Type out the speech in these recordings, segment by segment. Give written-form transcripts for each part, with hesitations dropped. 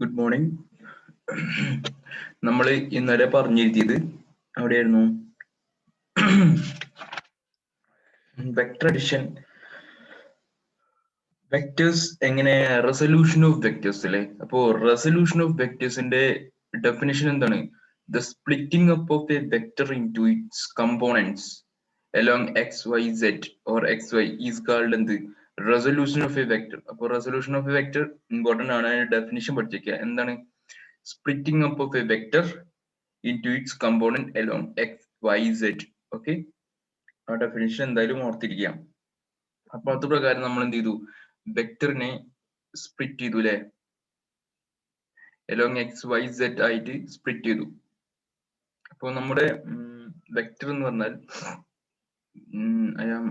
Good morning. നമ്മൾ ഇന്നലെ പറഞ്ഞിരുത്തിയത് അവിടെയായിരുന്നു വെക്ടർ അഡിഷൻ, വെക്ടേഴ്സ് എങ്ങനെ, റെസൊല്യൂഷൻ ഓഫ് വെക്ടേഴ്സ് അല്ലേ. അപ്പോ റെസൊല്യൂഷൻ ഓഫ് വെക്ടേഴ്സിന്റെ ഡെഫിനിഷൻ എന്താണ്? The splitting up of a vector into its components along xyz or xy is called എന്ത്? Resolution of a vector. അപ്പോൾ resolution of a vector important ആണ്, അതിന്റെ definition പഠിച്ചേക്കുക. എന്താണ്? Splitting up of a vector into its component along x, y, z. Okay, ആ definition എന്തായാലും ഓർത്തിരിക്കാം. അപ്പൊ അത് പ്രകാരം നമ്മൾ എന്ത് ചെയ്തു? വെക്ടറിനെ സ്പ്ലിറ്റ് ചെയ്തു അല്ലെ, along x, y, z ആയിട്ട് സ്പ്ലിറ്റ് ചെയ്തു. അപ്പൊ നമ്മുടെ വെക്ടർ എന്ന് പറഞ്ഞാൽ I am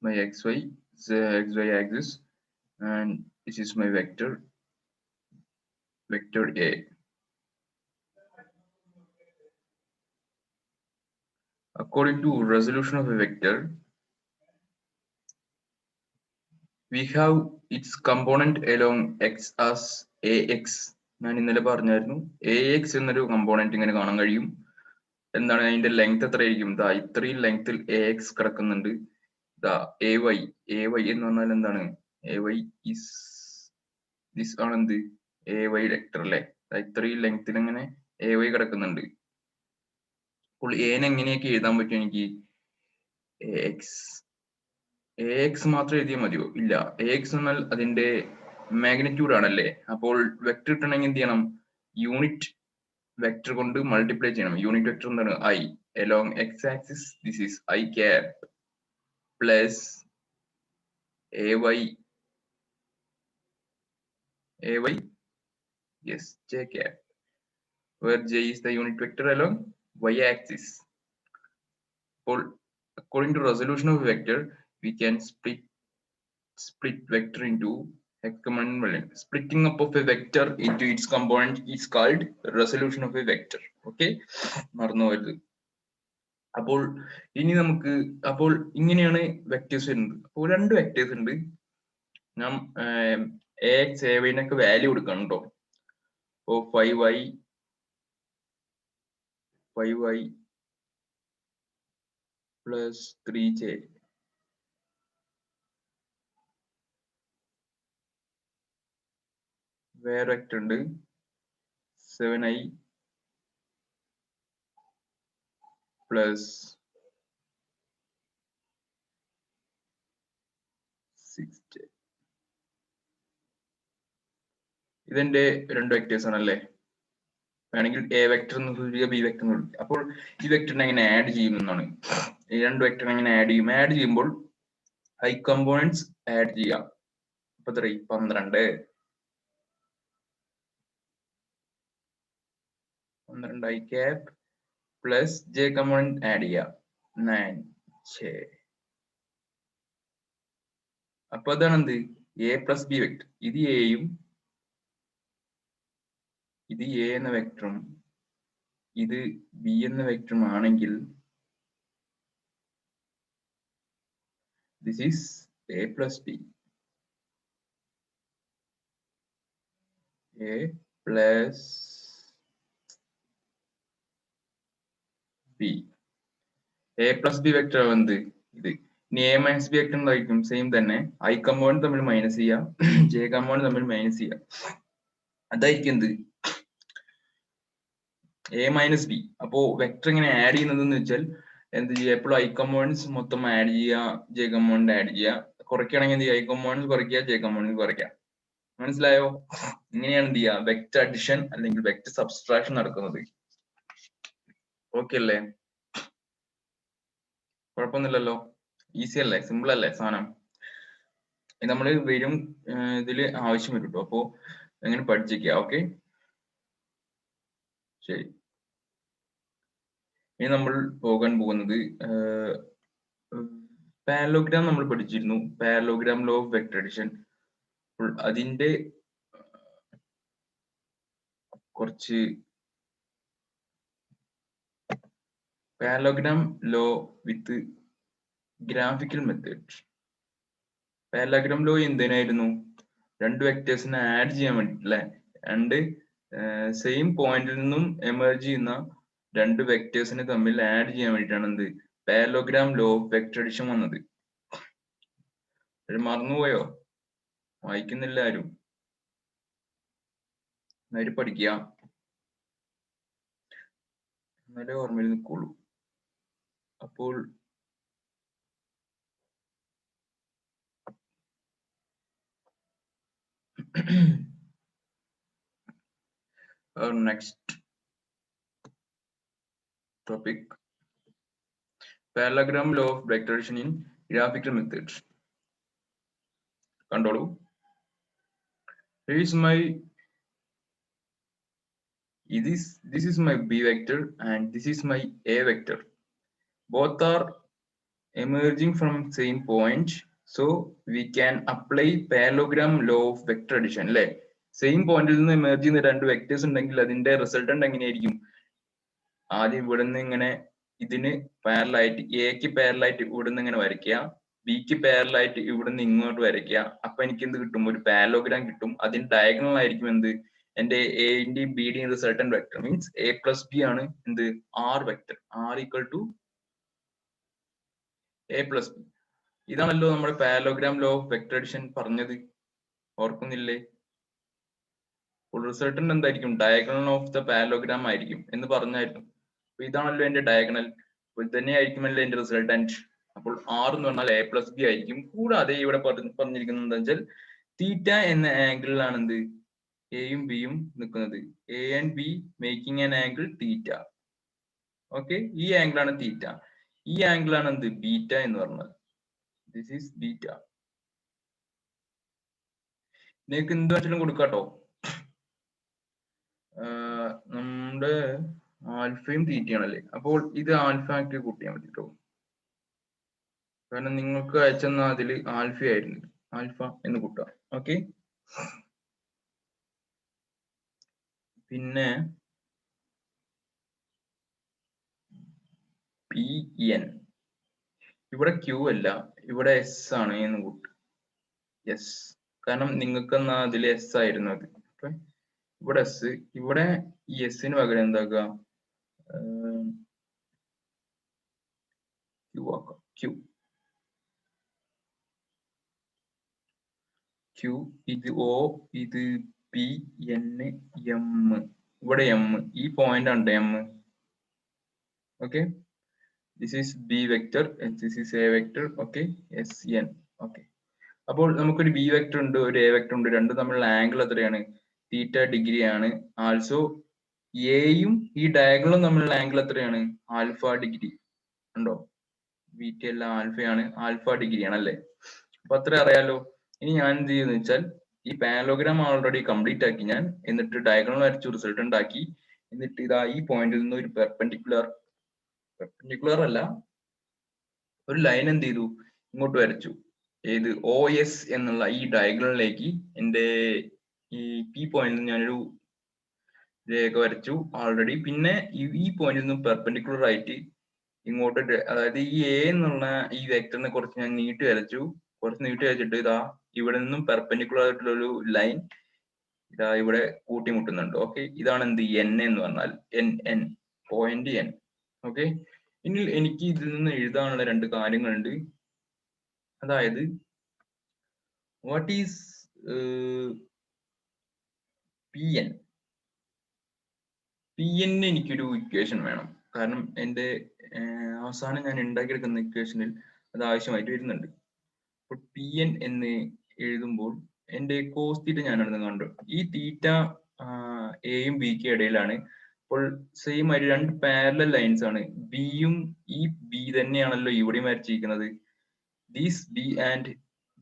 my xy axis and this is my vector A. According to resolution of a vector, we have its component along x as ax. ഞാൻ ഇന്നലെ പറഞ്ഞായിരുന്നു ax എന്നൊരു കമ്പോണന്റ് ഇങ്ങനെ കാണാൻ കഴിയും. എന്താണ് അതിന്റെ ലെങ്ത് എത്രയായിരിക്കും? ഇതാ ഇത്രയും ലെങ്ത്തിൽ ax കിടക്കുന്നുണ്ട്. ഇതാ ay എന്ന് പറഞ്ഞാൽ എന്താണ്? ay is this ആണ് എന്ത്? ay വെക്ടർ അല്ലെ. ഇത്രയും ലെങ്ത്തിൽ ഇങ്ങനെ ay കിടക്കുന്നുണ്ട്. അപ്പോൾ a നെ എങ്ങനെയൊക്കെ എഴുതാൻ പറ്റും എനിക്ക്? ax മാത്രം എഴുതിയാൽ മതിയോ? ഇല്ല, ax എന്നാൽ അതിന്റെ മാഗ്നിറ്റ്യൂഡ് ആണല്ലേ. അപ്പോൾ വെക്ടർ കിട്ടണമെങ്കിൽ എന്ത് ചെയ്യണം? യൂണിറ്റ് വെക്ടർ കൊണ്ട് മൾട്ടിപ്ലൈ ചെയ്യണം. യൂണിറ്റ് വെക്ടർ എന്താണ്? I along x axis this is I cap plus ay yes j cap, where j is the unit vector along y axis. അപ്പോൾ according to resolution of a vector we can split vector into component. Splitting up of a vector into its component is called resolution of a vector. Okay, മറന്നു പോയത്. അപ്പോൾ ഇനി നമുക്ക്, അപ്പോൾ ഇങ്ങനെയാണ് vectors വരുന്നത്. അപ്പോൾ രണ്ട് വെക്ടേഴ്സ് ഉണ്ട്. ഞാൻ ax ay നൊക്കെ വാല്യൂ കൊടുക്കണം കേട്ടോ. അപ്പോൾ 5y plus 3j വേറെ വെക്ടർ ഉണ്ട് 7i plus 6j. ഇതെന്റെ രണ്ട് വെക്ടേഴ്സ് ആണല്ലേ. വേണമെങ്കിൽ എ വെക്ടർ എന്ന് സൂചിപ്പിക്കുക, ബി വെക്ടർ എന്ന് വിളിക്കുക. അപ്പോൾ ഈ വെക്ടറിനെ എങ്ങനെ ആഡ് ചെയ്യുമെന്നാണ്. ഈ രണ്ട് വെക്ടറിനെ എങ്ങനെ ആഡ് ചെയ്യും? ആഡ് ചെയ്യുമ്പോൾ i കമ്പോണൻസ് ആഡ് ചെയ്യാം. അപ്പൊ എത്ര? 12 i cap plus j component add ചെയ്യാം 9j. അപ്പൊ അതാണ് എന്ത്? a plus B vector. ഇത് എയും ഇത് a എന്ന വെക്ടറും ഇത് b എന്ന വെക്ടറും ആണെങ്കിൽ this is a plus b. a plus b. a plus b vector എന്ത്? ഇത്. ഇനി a മൈനസ് ബി വെക്ടർ എന്തായിരിക്കും? സെയിം തന്നെ. i കമ്പോണന്റ് തമ്മിൽ മൈനസ് ചെയ്യാം, j കമ്പോണന്റ് തമ്മിൽ മൈനസ് ചെയ്യാം. അതായിരിക്കും എന്ത്? a minus B. അപ്പോ വെക്ടർ എങ്ങനെ ആഡ് ചെയ്യുന്നതെന്ന് വെച്ചാൽ എന്ത് ചെയ്യുക? എപ്പോഴും i കമ്പോണൻസ് മൊത്തം ആഡ് ചെയ്യുക, j കമ്പോണന്റ് ആഡ് ചെയ്യുക. കുറയ്ക്കുകയാണെങ്കിൽ എന്ത് ചെയ്യുക? i കമ്പോണൻസ് കുറയ്ക്കുക, j കമ്പോണൻസ് കുറയ്ക്കുക. മനസ്സിലായോ? ഇങ്ങനെയാണ് എന്ത് ചെയ്യുക? വെക്ടർ അഡിഷൻ അല്ലെങ്കിൽ വെക്ടർ സബ്സ്ട്രാക്ഷൻ നടക്കുന്നത്. ഓക്കെ അല്ലേ? കുഴപ്പമൊന്നുമില്ലല്ലോ? ഈസി അല്ലേ? സിമ്പിൾ അല്ലേ സാധനം? നമ്മൾ വരും ഇതില് ആവശ്യം വരും കേട്ടോ. അപ്പോ എങ്ങനെ പഠിച്ചിരിക്കുക. ഓക്കെ, ശരി. ഇനി നമ്മൾ പോകാൻ പോകുന്നത് പാരലോഗ്രാം നമ്മൾ പഠിച്ചിരുന്നു. Parallelogram law of vector addition. അതിന്റെ കുറച്ച് പാരലോഗ്രാം ലോ വിത്ത് ഗ്രാഫിക്കൽ മെത്തേഡ്. പാരലോഗ്രാം ലോ എന്തിനായിരുന്നു? രണ്ട് വെക്ടേഴ്സിനെ ആഡ് ചെയ്യാൻ വേണ്ടി അല്ലെ, രണ്ട് സെയിം പോയിന്റിൽ നിന്നും എമർജ് ചെയ്യുന്ന രണ്ട് വെക്ടേഴ്സിനെ തമ്മിൽ ആഡ് ചെയ്യാൻ വേണ്ടിയിട്ടാണ് എന്ത് parallelogram law of vector addition വന്നത്. മറന്നുപോയോ? വായിക്കുന്നില്ല ആരും? നേരെ പഠിക്കുക, എന്നാലേ ഓർമ്മയിൽ നിൽക്കുള്ളൂ. അപ്പോൾ our next topic, parallelogram law of vector addition in graphical methods. കണ്ടോളൂ. This is my b vector and this is my a vector. Both are emerging from same point, so we can apply parallelogram law of vector addition. അല്ലെ, same പോയിന്റിൽ നിന്ന് emerge ചെയ്യുന്ന രണ്ട് vectors ഉണ്ടെങ്കിൽ അതിന്റെ resultant എങ്ങനെയായിരിക്കും? ആദ്യം ഇവിടുന്ന് ഇങ്ങനെ ഇതിന് പാരലായിട്ട് എക്ക് പാരലായിട്ട് ഇവിടുന്ന് ഇങ്ങനെ വരയ്ക്കുക, ബിക്ക് പാരലായിട്ട് ഇവിടുന്ന് ഇങ്ങോട്ട് വരയ്ക്കുക. അപ്പൊ എനിക്ക് എന്ത് കിട്ടും? ഒരു പാരലോഗ്രാം കിട്ടും. അതിന് ഡയഗണൽ ആയിരിക്കും എന്ത് എന്റെ എന്റെയും ബിയുടെയും resultant vector. Means a plus b ആണ് എന്ത് r vector, r equal to A plus b. ഇതാണല്ലോ നമ്മുടെ parallelogram law of vector addition പറഞ്ഞത്, ഓർക്കുന്നില്ലേ? റിസൾട്ടന്റ് എന്തായിരിക്കും? ഡയഗണൽ ഓഫ് ദ പാരലോഗ്രാം ആയിരിക്കും എന്ന് പറഞ്ഞായിരുന്നു. അപ്പൊ ഇതാണല്ലോ എന്റെ ഡയഗണൽ, അപ്പോൾ തന്നെ ആയിരിക്കുമല്ലോ എന്റെ റിസൾട്ടന്റ്. അപ്പോൾ ആർ എന്ന് പറഞ്ഞാൽ എ പ്ലസ് ബി ആയിരിക്കും. കൂടാതെ ഇവിടെ പറഞ്ഞിരിക്കുന്നത് എന്താ വെച്ചാൽ തീറ്റ എന്ന ആംഗിളിലാണ് എന്ത് എയും ബിയും നിൽക്കുന്നത്. A and B making an angle theta. Okay, ഈ ആംഗിൾ ആണ് തീറ്റ. ഈ ആംഗിൾ ആണ് എന്ത് ബീറ്റ എന്ന് പറഞ്ഞാൽ. This is beta. നിങ്ങൾക്ക് എന്ത് വെച്ചാലും കൊടുക്കാട്ടോ. നമ്മുടെ ആൽഫയും തീറ്റയാണല്ലേ, അപ്പോൾ ഇത് ആൽഫ ആക്കി കൂട്ടിയാൽ മതി കേട്ടോ. കാരണം നിങ്ങൾക്ക് അയച്ചെന്ന അതിൽ ആൽഫ ആയിരുന്നു, ആൽഫ എന്ന് കൂട്ടാം. ഓക്കെ, പിന്നെ പി എൻ, ഇവിടെ ക്യൂ അല്ല, ഇവിടെ എസ് ആണ് എന്ന് കൂട്ടും. എസ്, കാരണം നിങ്ങൾക്ക് എന്നാ അതിൽ എസ് ആയിരുന്നു അത്. ഓക്കെ, ഇവിടെ എസ്, ഇവിടെ ഈ എസിന് പകരം എന്താക്കുക? ക്യൂ ആക്കാം. ക്യൂ ക്യൂ, ഇത് ഒ, ഇത് പി, എൻ, എം, ഇവിടെ എം, ഈ പോയിന്റ് ആണ് M. Okay, this is b vector and this is a vector. Okay, sn. Okay, അപ്പോൾ നമുക്കൊരു ബി വെക്ടർ ഉണ്ട്, ഒരു എ വെക്ടർ ഉണ്ട്. രണ്ടും തമ്മിലുള്ള ആംഗിൾ എത്രയാണ്? തീറ്റ ഡിഗ്രി ആണ്. ആൾസോ എയും ഈ ഡയഗണലും തമ്മിലുള്ള ആംഗിൾ എത്രയാണ്? Alpha degree. ഉണ്ടോ? ബീറ്റ അല്ല, ആൽഫയാണ്, ആൽഫ ഡിഗ്രി ആണ് അല്ലേ? അപ്പൊ അത്ര അറിയാലോ. ഇനി ഞാൻ എന്ത് ചെയ്യുന്ന വെച്ചാൽ ഈ പാരലോഗ്രാം ഓൾറെഡി കംപ്ലീറ്റ് ആക്കി ഞാൻ, എന്നിട്ട് ഡയഗണൽ വരച്ചു റിസൾട്ട് ഉണ്ടാക്കി. എന്നിട്ട് ഇതാ ഈ പോയിന്റിൽ നിന്ന് ഒരു പെർപെൻഡിക്കുലർ അല്ല, ഒരു ലൈൻ എന്ത് ചെയ്തു? ഇങ്ങോട്ട് വരച്ചു. ഏത്? ഒ എസ് എന്നുള്ള ഈ ഡയഗണലിലേക്ക് എന്റെ ഈ പി പോയിന്റിൽ ഞാനൊരു രേഖ വരച്ചു ഓൾറെഡി. പിന്നെ ഈ പോയിന്റിൽ നിന്നും പെർപെൻഡിക്കുലർ ആയിട്ട് ഇങ്ങോട്ട്, അതായത് ഈ എ എന്നുള്ള ഈ വെക്ടറിനെ കുറച്ച് ഞാൻ നീട്ടി വരച്ചു. കുറച്ച് നീട്ടി വരച്ചിട്ട് ഇതാ ഇവിടെ നിന്നും പെർപെൻഡിക്കുലർ ആയിട്ടുള്ള ഒരു ലൈൻ ഇതാ ഇവിടെ കൂട്ടിമുട്ടുന്നുണ്ട്. ഓക്കെ, ഇതാണ് എന്ത് എൻ എന്ന് പറഞ്ഞാൽ. End point N. ഓക്കെ, ഇനി എനിക്ക് ഇതിൽ നിന്ന് എഴുതാനുള്ള രണ്ട് കാര്യങ്ങളുണ്ട്. അതായത് what is P N. P N എനിക്കൊരു ഇക്വേഷൻ വേണം, കാരണം എൻ്റെ അവസാനം ഞാൻ ഉണ്ടാക്കിയെടുക്കുന്ന ഇക്വേഷനിൽ അത് ആവശ്യമായിട്ട് വരുന്നുണ്ട്. അപ്പോൾ പി എൻ എന്ന് എഴുതുമ്പോൾ എൻ്റെ കോസ് തീറ്റ ഞാനാണ് കണ്ടു. ഈ തീറ്റ എയും ബിക്കും ഇടയിലാണ്. അപ്പോൾ സെയിം ആയിട്ട് രണ്ട് പാരലൽ ലൈൻസ് ആണ്. ബിയും ഈ ബി തന്നെയാണല്ലോ ഇവിടെയും വരച്ചിരിക്കുന്നത്. These b and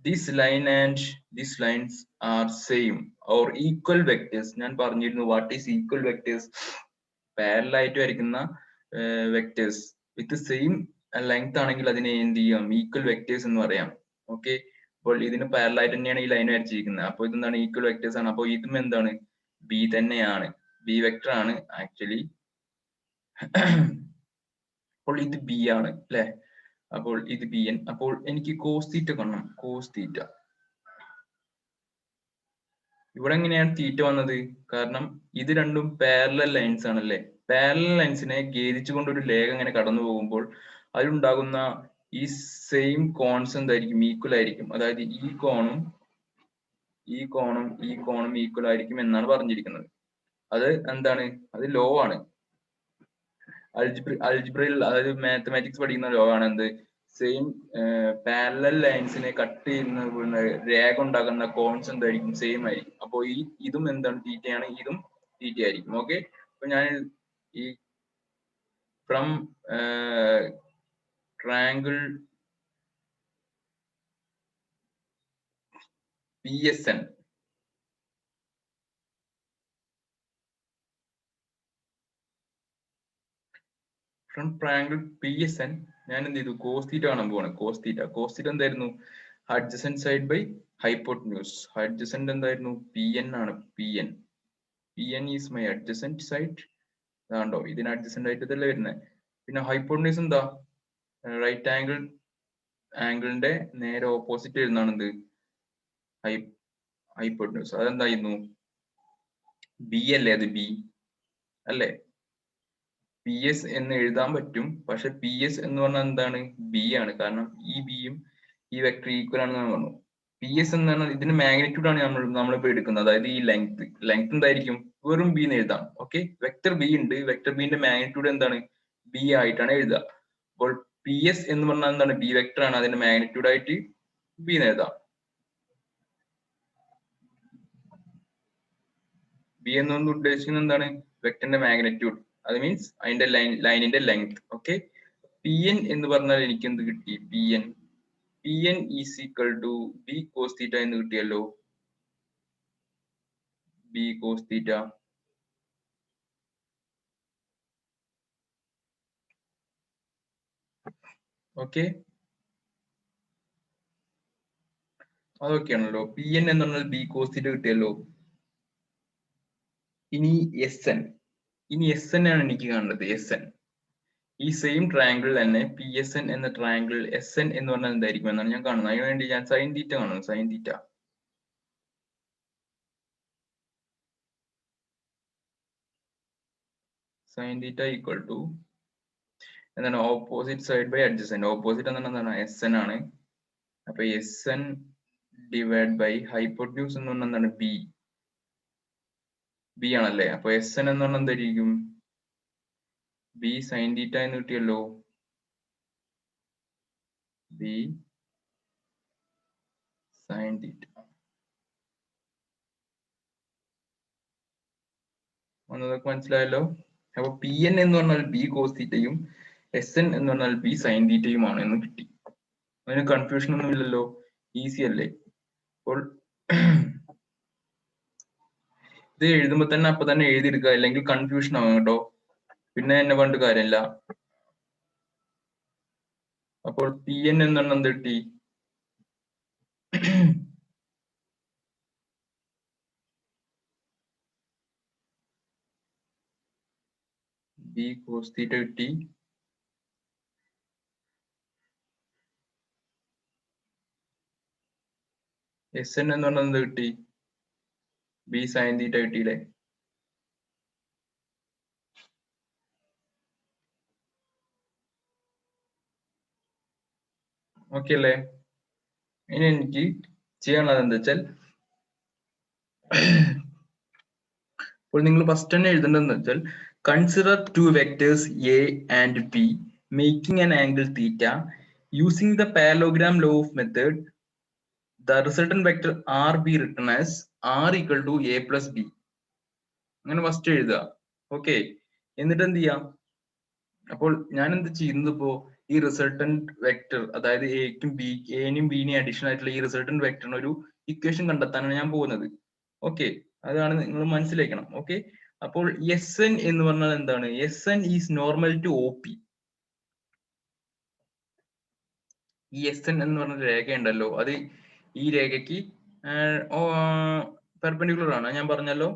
this line and this lines are same or equal vectors. ഞാൻ പറഞ്ഞിരുന്നു what is equal vectors. Parallel ആയിട്ട് വരയ്ക്കുന്ന വെക്ടേഴ്സ് വിത്ത് സെയിം ലെങ്ത് ആണെങ്കിൽ അതിനെ എന്ത് ചെയ്യാം? ഈക്വൽ വെക്ടേഴ്സ് എന്ന് പറയാം. ഓക്കെ, അപ്പോൾ ഇതിന് പാരലൽ ആയിട്ട് തന്നെയാണ് ഈ ലൈൻ വരച്ചിരിക്കുന്നത്. അപ്പോൾ ഇതെന്താണ്? ഈക്വൽ വെക്ടേഴ്സ് ആണ്. അപ്പോൾ ഇതും എന്താണ്? ബി തന്നെയാണ്, ബി വെക്ടർ ആണ് ആക്ച്വലി. അപ്പോൾ ഇത് ബി ആണ് അല്ലെ? അപ്പോൾ ഇത് ബി എൻ. അപ്പോൾ എനിക്ക് കോസ് തീറ്റ കാണണം. കോസ് തീറ്റ ഇവിടെ എങ്ങനെയാണ് തീറ്റ വന്നത്? കാരണം ഇത് രണ്ടും പാരലൽ ലൈൻസ് ആണല്ലേ? പാരലൽ ലൈൻസിനെ ഖേദിച്ചുകൊണ്ട് ഒരു രേഖ ഇങ്ങനെ കടന്നു പോകുമ്പോൾ അതിലുണ്ടാകുന്ന ഈ സെയിം കോൺസ് എന്തായിരിക്കും? ഈക്വൽ ആയിരിക്കും. അതായത് ഈ കോണും ഈക്വൽ ആയിരിക്കും എന്നാണ് പറഞ്ഞിരിക്കുന്നത്. അത് എന്താണ്? അത് ലോ ആണ്. അൽജിബ്രയിൽ അതായത് മാത്തമാറ്റിക്സ് പഠിക്കുന്ന ലോ ആണ് എന്ത്? സെയിം പാരലൽ ലൈൻസിനെ കട്ട് ചെയ്യുന്ന രേഖ ഉണ്ടാകുന്ന കോൺസ് എന്തായിരിക്കും? സെയിം ആയിരിക്കും. അപ്പോൾ ഇതും എന്താണ്? തീറ്റയാണ്, ഇതും തീറ്റ ആയിരിക്കും. ഓക്കെ, അപ്പൊ ഞാൻ ഈ ഫ്രം ട്രയാങ്കിൾ PSN ഞാൻ എന്ത് ചെയ്തു? കോസ് തീറ്റ കാണാൻ പോവാണ്. കോസ് തീറ്റ എന്തായിരുന്നു? Adjacent side by hypotenuse. Adjacent എന്തായിരുന്നു? PN ആണ്. PN is my adjacent side. അതാണ്ടോ, ഇതിന് അഡ്ജസന്റ് ആയിട്ട് ഇതല്ലേ വരുന്നത്. പിന്നെ ഹൈപ്പോട്ടന്യൂസ് എന്താ? റൈറ്റ് ആംഗിളിന്റെ നേരെ ഓപ്പോസിറ്റ് വരുന്നതാണ് എന്ത്? ഹൈപ്പോട്ടന്യൂസ്. അതെന്തായിരുന്നു? ബി അല്ലേ? അത് ബി അല്ലേ? PS എന്ന് എഴുതാൻ പറ്റും, പക്ഷെ PS എന്ന് പറഞ്ഞാൽ എന്താണ്? ബി ആണ്. കാരണം ഈ ബിയും ഈ വെക്ടർ ഈക്വൽ ആണെന്ന് പറഞ്ഞു. PS എന്ന് പറഞ്ഞാൽ ഇതിന്റെ മാഗ്നിറ്റ്യൂഡ് ആണ് നമ്മളിപ്പോ എടുക്കുന്നത്. അതായത് ഈ ലെങ്ത് എന്തായിരിക്കും? വെറും ബി എന്ന് എഴുതാം. ഓക്കെ, വെക്ടർ ബി ഉണ്ട്. വെക്ടർ ബിന്റെ മാഗ്നിറ്റ്യൂഡ് എന്താണ്? ബി ആയിട്ടാണ് എഴുതുക. അപ്പോൾ PS എന്ന് പറഞ്ഞാൽ എന്താണ്? ബി വെക്ടർ ആണ്. അതിന്റെ മാഗ്നിറ്റ്യൂഡ് ആയിട്ട് ബി എന്ന് എഴുതാം. ബി എന്നുകൊണ്ട് ഉദ്ദേശിക്കുന്നത് എന്താണ്? വെക്ടറിന്റെ മാഗ്നിറ്റ്യൂഡ്. അത് മീൻസ് അതിന്റെ ലൈനിന്റെ ലെങ്ത്. ഓക്കെ, PN എന്ന് പറഞ്ഞാൽ എനിക്ക് എന്ത് കിട്ടി? PN is equal to b cos theta എന്ന് കിട്ടിയല്ലോ. B cos theta. ഓക്കെ, അതൊക്കെയാണല്ലോ. PN എന്ന് പറഞ്ഞാൽ ബി കോസ് തീറ്റ കിട്ടിയല്ലോ. ഇനി SN ആണ് എനിക്ക് കാണേണ്ടത്. SN ഈ സെയിം ട്രയാങ്കിൾ തന്നെ PSN എന്ന ട്രയാങ്കിൾ SN എന്ന് പറഞ്ഞാൽ എന്തായിരിക്കും എന്നാണ് ഞാൻ കാണുന്നത്. അതിനു വേണ്ടി ഞാൻ സൈൻ തീറ്റ കാണുന്നു. സൈൻ തീറ്റ ഈക്വൽ ടു എന്താണ്? Opposite side by adjacent. Opposite എന്താണ്? SN ആണ്. അപ്പൊ SN ഡിവൈഡ് ബൈ ഹൈപ്പോട്ടന്യൂസ് എന്ന് പറഞ്ഞാൽ എന്താണ്? ബി ആണല്ലേ? അപ്പൊ SN എന്ന് പറഞ്ഞാൽ എന്തായിരിക്കും? ബി സൈൻ തീറ്റ എന്ന് കിട്ടിയല്ലോ. ബി സൈൻ തീറ്റ എന്നതൊക്കെ മനസ്സിലായല്ലോ. അപ്പൊ PN എന്ന് പറഞ്ഞാൽ ബി കോസ് തീറ്റയും SN എന്ന് പറഞ്ഞാൽ ബി സൈൻ തീറ്റയുമാണ് എന്ന് കിട്ടി. അതിന് കൺഫ്യൂഷൻ ഒന്നും ഇല്ലല്ലോ, ഈസി അല്ലേ? അപ്പോൾ ഇത് എഴുതുമ്പോ തന്നെ അപ്പൊ തന്നെ എഴുതിയെടുക്കുക, അല്ലെങ്കിൽ കൺഫ്യൂഷൻ ആവും കേട്ടോ. പിന്നെ എന്നെ പറഞ്ഞിട്ട് കാര്യമില്ല. അപ്പോൾ PN എന്ന് പറഞ്ഞാൽ എന്ത് കിട്ടി? ബി കോസ് തീറ്റ കിട്ടി. SN എന്ന് പറഞ്ഞാൽ എന്ത് കിട്ടി? ബി സൈൻ തീറ്റ കിട്ടിയില്ലേ? ഓക്കെ അല്ലേ? ഇനി എനിക്ക് ചെയ്യാനുള്ളത് എന്താ വെച്ചാൽ, അപ്പോൾ നിങ്ങൾ ഫസ്റ്റ് തന്നെ എഴുതേണ്ടതെന്ന് വെച്ചാൽ, consider to vectors A and B making an angle theta using the parallelogram law of method. The resultant vector R be written as R equal to A plus B. അങ്ങനെ ഫസ്റ്റ് എഴുതുക. Okay, എന്നിട്ട് എന്ത് ചെയ്യാം? അപ്പോൾ ഞാൻ എന്ത് ചെയ്യുന്നത്? ഇപ്പോ ഈ റിസൾട്ടന്റ് വെക്ടർ, അതായത് എനും ബിനെയും അഡീഷൻ ആയിട്ടുള്ള ഈ റിസൾട്ടന്റ് വെക്ടറിന് ഒരു ഇക്വേഷൻ കണ്ടെത്താനാണ് ഞാൻ പോകുന്നത്. ഓക്കെ, അതാണ് നിങ്ങൾ മനസ്സിലാക്കണം. ഓക്കെ, അപ്പോൾ SN എന്ന് പറഞ്ഞാൽ എന്താണ്? SN is normal to OP. ഈ SN എന്ന് പറഞ്ഞ രേഖ ഉണ്ടല്ലോ, അത് ഈ രേഖയ്ക്ക് പെർപെൻഡിക്കുലർ ആണ്, ഞാൻ പറഞ്ഞല്ലോ.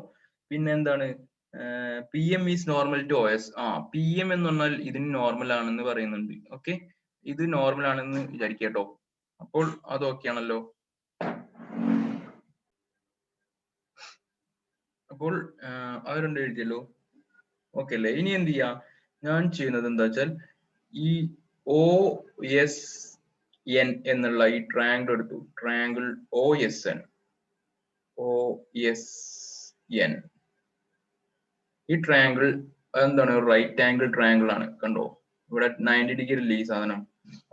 പിന്നെ എന്താണ്? P M is normal to O S. P M എന്ന് പറഞ്ഞാൽ ഇതിന് നോർമൽ ആണെന്ന് പറയുന്നുണ്ട്. ഓക്കെ, ഇത് നോർമൽ ആണെന്ന് വിചാരിക്കട്ടോ. അപ്പോൾ അത് ഓക്കെ ആണല്ലോ. അപ്പോൾ അത് രണ്ട് എഴുതിയല്ലോ, ഓക്കെ അല്ലേ. ഇനി എന്ത് ചെയ്യാം, ഞാൻ ചെയ്യുന്നത് എന്താ വെച്ചാൽ ഈ ഒ എസ് എൻ എന്നുള്ള ഈ ട്രയാങ്കിൾ എടുത്തു. Triangle O S N, O S N. ഈ ട്രയാങ്കിൾ എന്താണ്, റൈറ്റ് ആംഗിൾ ട്രയാങ്കിൾ ആണ്. കണ്ടോ, ഇവിടെ 90 ഡിഗ്രി അല്ലേ ഈ സാധനം.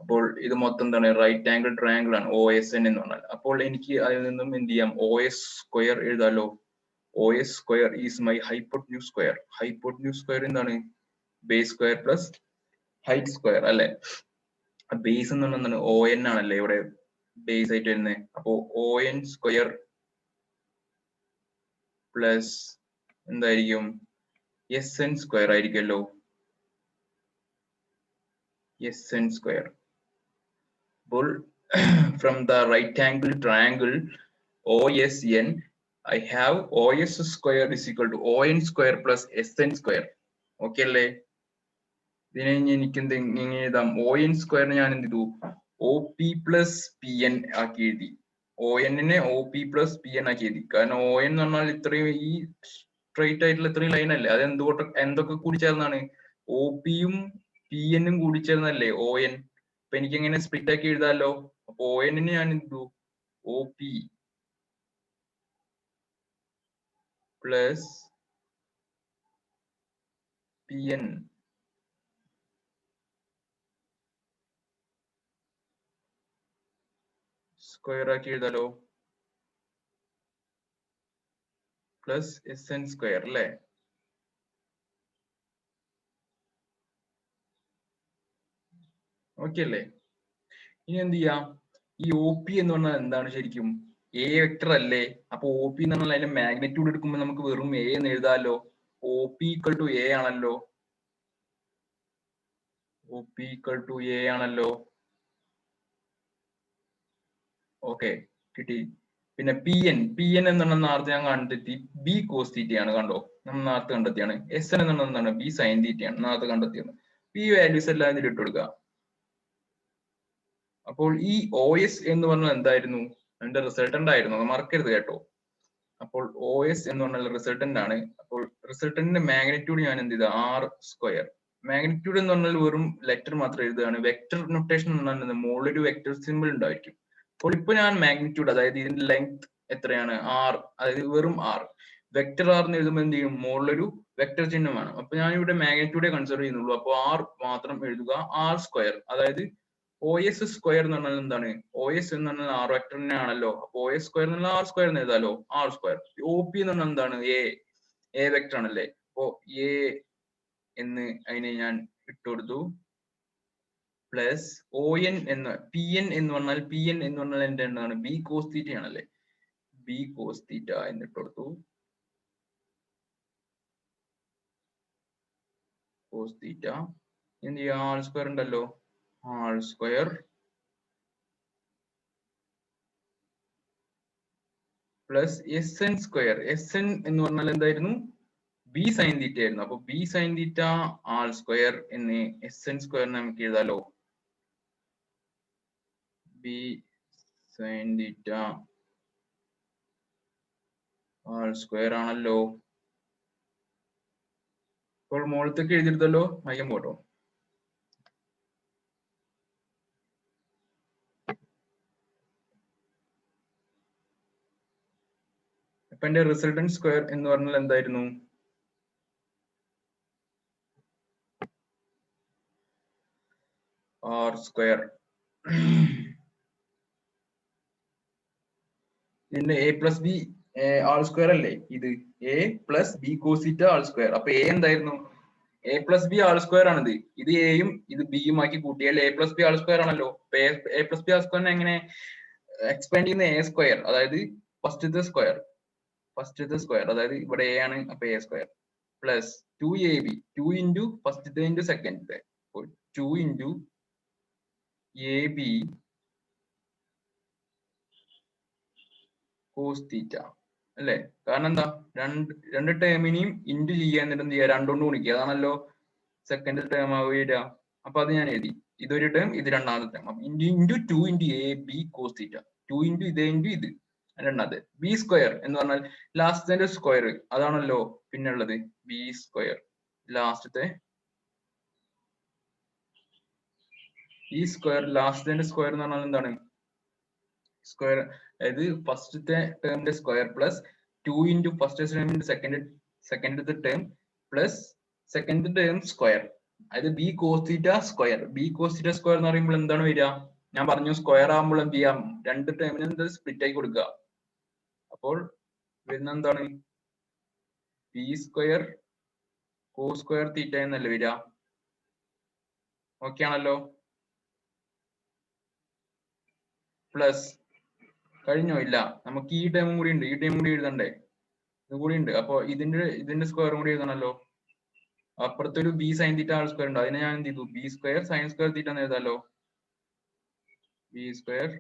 അപ്പോൾ ഇത് മൊത്തം എന്താണ്, റൈറ്റ് ആംഗിൾ ട്രയാങ്കിൾ ആണ് ഒ എസ് എൻ എന്ന് പറഞ്ഞാൽ. അപ്പോൾ എനിക്ക് അതിൽ നിന്നും എന്ത് ചെയ്യാം, ഒ എസ് സ്ക്വയർ എഴുതാലോ. O S square is my hypotenuse square. Hypotenuse square എന്താണ്, base square plus height square അല്ലെ. ബേസ് എന്ന് പറഞ്ഞാൽ ഒ എൻ ആണല്ലേ ഇവിടെ ബേസ് ആയിട്ട് വരുന്നത്. അപ്പോ ഒ എൻ സ്ക്വയർ പ്ലസ് എന്തായിരിക്കും, എസ് എൻ സ്ക്വയർ ആയിരിക്കുമല്ലോ. S N square. അപ്പോൾ from the right angle triangle O S N I have OS square is equal to ON square plus SN square. Okay അല്ലേ. ഇതിനെ എനിക്ക് എങ്ങനെ എഴുതാം, ON സ്ക്വയറിന് ഞാൻ എന്ത് ചെയ്തു, O P plus P N ആക്കി എഴുതി. ഒ എന്നിനെ O P plus P N ആക്കി എഴുതി. കാരണം ഒ എൻ എന്ന് പറഞ്ഞാൽ ഇത്രയും ഈ സ്ട്രൈറ്റ് ആയിട്ടുള്ള ഇത്രയും ലൈൻ അല്ലേ, അത് എന്തൊക്കെ കൂടി ചേർന്നാണ്, ഒ പിയും പി എന്നും കൂടി ചേർന്നല്ലേ ഒ എൻ. അപ്പൊ എനിക്ക് എങ്ങനെ സ്പ്ലിറ്റ് ആക്കി എഴുതാമല്ലോ. അപ്പൊ ഒ എന്നിന് ഞാൻ എന്ത് ചെയ്തു, O P plus P N square ആക്കി എഴുതാലോ, പ്ലസ് എസ് എൻ സ്ക്വയർ അല്ലേ. ഓക്കെ അല്ലേ. ഇനി എന്ത് ചെയ്യാം, ഈ ഒ പി എന്ന് പറഞ്ഞാൽ എന്താണ് ശരിക്കും, എ വെക്ടർ അല്ലേ. അപ്പൊ ഒ പി എന്ന് പറഞ്ഞാൽ അതിന്റെ മാഗ്നിറ്റ്യൂഡ് എടുക്കുമ്പോൾ നമുക്ക് വെറും എ എന്ന് എഴുതാമല്ലോ. O P equal to a ആണല്ലോ. O P equal to a ആണല്ലോ. ഓക്കെ, കിട്ടി. പിന്നെ പി എൻ എന്ന് പറഞ്ഞാൽ നേരത്തെ ഞാൻ കണ്ടെത്തി ബി കോസ് തീറ്റയാണ്. കണ്ടോ, നമ്മൾ നേരത്തെ കണ്ടെത്തിയാണ്. എസ് എൻ എന്ന് പറഞ്ഞാൽ എന്താണ്, ബി സൈൻ തീറ്റയാണ്, നേരത്തെ കണ്ടെത്തിയാണ്. ഈ വാല്യൂസ് എല്ലാം ഇതിൽ ഇട്ട് കൊടുക്കുക. അപ്പോൾ ഈ ഒ എസ് എന്ന് പറഞ്ഞാൽ എന്തായിരുന്നു, അതിന്റെ റിസൾട്ടന്റ് ആയിരുന്നു, അത് മറക്കരുത് കേട്ടോ. അപ്പോൾ ഒ എസ് എന്ന് പറഞ്ഞാൽ റിസൾട്ടന്റ് ആണ്. അപ്പോൾ റിസൾട്ടന്റിന്റെ മാഗ്നിറ്റ്യൂഡ് ഞാൻ എന്ത് ചെയ്ത, ആർ സ്ക്വയർ. മാഗ്നിറ്റ്യൂഡ് എന്ന് പറഞ്ഞാൽ വെറും ലെറ്റർ മാത്രം എഴുതുകയാണ്. വെക്ടർ നൊട്ടേഷൻ എന്ന് പറഞ്ഞാൽ മുകളിൽ ഒരു വെക്ടർ സിമ്പിൾ ഉണ്ടായിരിക്കും. അപ്പോൾ ഇപ്പൊ ഞാൻ മാഗ്നിറ്റ്യൂഡ്, അതായത് ഇതിന്റെ ലെങ്ത് എത്രയാണ്, ആർ, അതായത് വെറും ആർ. വെക്ടർ ആർ എന്ന് എഴുതുമ്പോൾ എന്ത് ചെയ്യും, മുകളിലൊരു വെക്ടർ ചിഹ്നം വേണം. അപ്പൊ ഞാൻ ഇവിടെ മാഗ്നിറ്റ്യൂഡേ കൺസിഡർ ചെയ്യുന്നുള്ളൂ. അപ്പോൾ ആർ മാത്രം എഴുതുക, ആർ സ്ക്വയർ. അതായത് ഒ എസ് സ്ക്വയർ എന്ന് പറഞ്ഞാൽ എന്താണ്, ഒ എസ് എന്ന് പറഞ്ഞാൽ ആർ വെക്ടറിനെ ആണല്ലോ. അപ്പൊ ഒ എസ് സ്ക്വയർ എന്ന് പറഞ്ഞാൽ ആർ സ്ക്വയർ എന്ന് എഴുതാലോ, ആർ സ്ക്വയർ. ഒ പി എന്ന് പറഞ്ഞാൽ എന്താണ്, എ വെക്ടർ ആണല്ലേ. അപ്പോ എ എന്ന് അതിനെ ഞാൻ ഇട്ടുകൊടുത്തു. പ്ലസ് ഒ എൻ എന്ന് പി എൻ എന്ന് പറഞ്ഞാൽ എന്റെ എന്താണ്, ബി കോസ് തീറ്റ ആണല്ലേ. ബി കോസ് തീറ്റ എന്ന് ഇട്ടുകൊടുത്തു. കോസ് തീറ്റ എന്ത് ചെയ്യാം, ആൾ സ്ക്വയർ ഉണ്ടല്ലോ, whole square plus S N square. S N എന്ന് പറഞ്ഞാൽ എന്തായിരുന്നു, ബി സൈൻ തീറ്റ ആയിരുന്നു. അപ്പൊ b sign theta whole square എന്ന് എസ് എൻ സ്ക്വയർ നമുക്ക് എഴുതാലോ. B sign theta whole square ആണല്ലോ. ഇപ്പോൾ മുകളിലത്തേക്ക് എഴുതിയെടുത്തല്ലോ, അയ്യം പോട്ടോ. അപ്പൊ എന്റെ റിസൾട്ടന്റ് സ്ക്വയർ എന്ന് പറഞ്ഞാൽ എന്തായിരുന്നു, ആർ സ്ക്വയർ. ഇതിന്റെ a plus b whole square അല്ലേ, ഇത് a plus b cos theta whole square. അപ്പൊ എ എന്തായിരുന്നു, a plus b whole square ആണിത്. ഇത് എയും ഇത് ബിയും ആക്കി കൂട്ടിയാൽ a plus b whole square ആണല്ലോ. എ പ്ലസ് ബി ആൾ സ്ക്വയറിനെ എങ്ങനെ എക്സ്പാൻഡ് ചെയ്യുന്ന, എ സ്ക്വയർ, അതായത് ഫസ്റ്റത്തെ സ്ക്വയർ, അതായത് ഇവിടെ എ ആണ്, അപ്പൊ a square plus 2ab, 2 into ഫസ്റ്റത്തെ ഇൻറ്റു സെക്കൻഡത്തെ, 2 into A B cos theta അല്ലേ? കാരണം എന്താ, രണ്ട് ടേമിനെയും ഇൻറ്റു ചെയ്യുക, എന്നിട്ട് എന്ത് ചെയ്യുക, രണ്ടുകൊണ്ട് ഗുണിക്കുക. അതാണല്ലോ സെക്കൻഡ് ടേം വരിക. അപ്പൊ അത് ഞാൻ എഴുതി, ഇതൊരു ടേം, ഇത് രണ്ടാമത്തെ term. Into 2 into A B cos theta, 2 into ഇത് ഇൻറ്റു ഇത് രണ്ടാമത്. ബി സ്ക്വയർ എന്ന് പറഞ്ഞാൽ ലാസ്റ്റത്തെ സ്ക്വയർ, അതാണല്ലോ പിന്നെ ഉള്ളത് ബി സ്ക്വയർ. ലാസ്റ്റത്തെ ഈ സ്ക്വയർ, ലാസ്റ്റത്തെ സ്ക്വയർ എന്ന് പറഞ്ഞാൽ എന്താണ്, സ്ക്വയർ, അതായത് ഫസ്റ്റത്തെ ടേമിന്റെ സ്ക്വയർ പ്ലസ് 2 ഇൻറ്റു ഫസ്റ്റ് ടേമിന്റെ second term plus second term square, അതായത് b cos theta square. B cos theta square എന്ന് പറയുമ്പോൾ എന്താണ് വരിക, ഞാൻ പറഞ്ഞു സ്ക്വയർ ആകുമ്പോൾ എന്ത് ചെയ്യാം, രണ്ട് ടേമിന് എന്ത് സ്പ്ലിറ്റ് ആയി കൊടുക്കുക. അപ്പോൾ വരുന്ന എന്താണ്, B square cos square theta എന്നല്ലേ വരിക. ഓക്കെ ആണല്ലോ? പ്ലസ് കഴിഞ്ഞോ? ഇല്ല, നമുക്ക് ഈ ടേമും കൂടി ഉണ്ട്, ഈ ടേമും കൂടി എഴുതണ്ടേ, ഇത് കൂടി ഉണ്ട്. അപ്പൊ ഇതിന്റെ സ്ക്വയറും കൂടി എഴുതണല്ലോ. അപ്പുറത്തൊരു b sign theta whole square ഉണ്ട്, അതിനെ ഞാൻ എന്ത് ചെയ്തു, b square sign square theta എന്ന് എഴുതാലോ. B square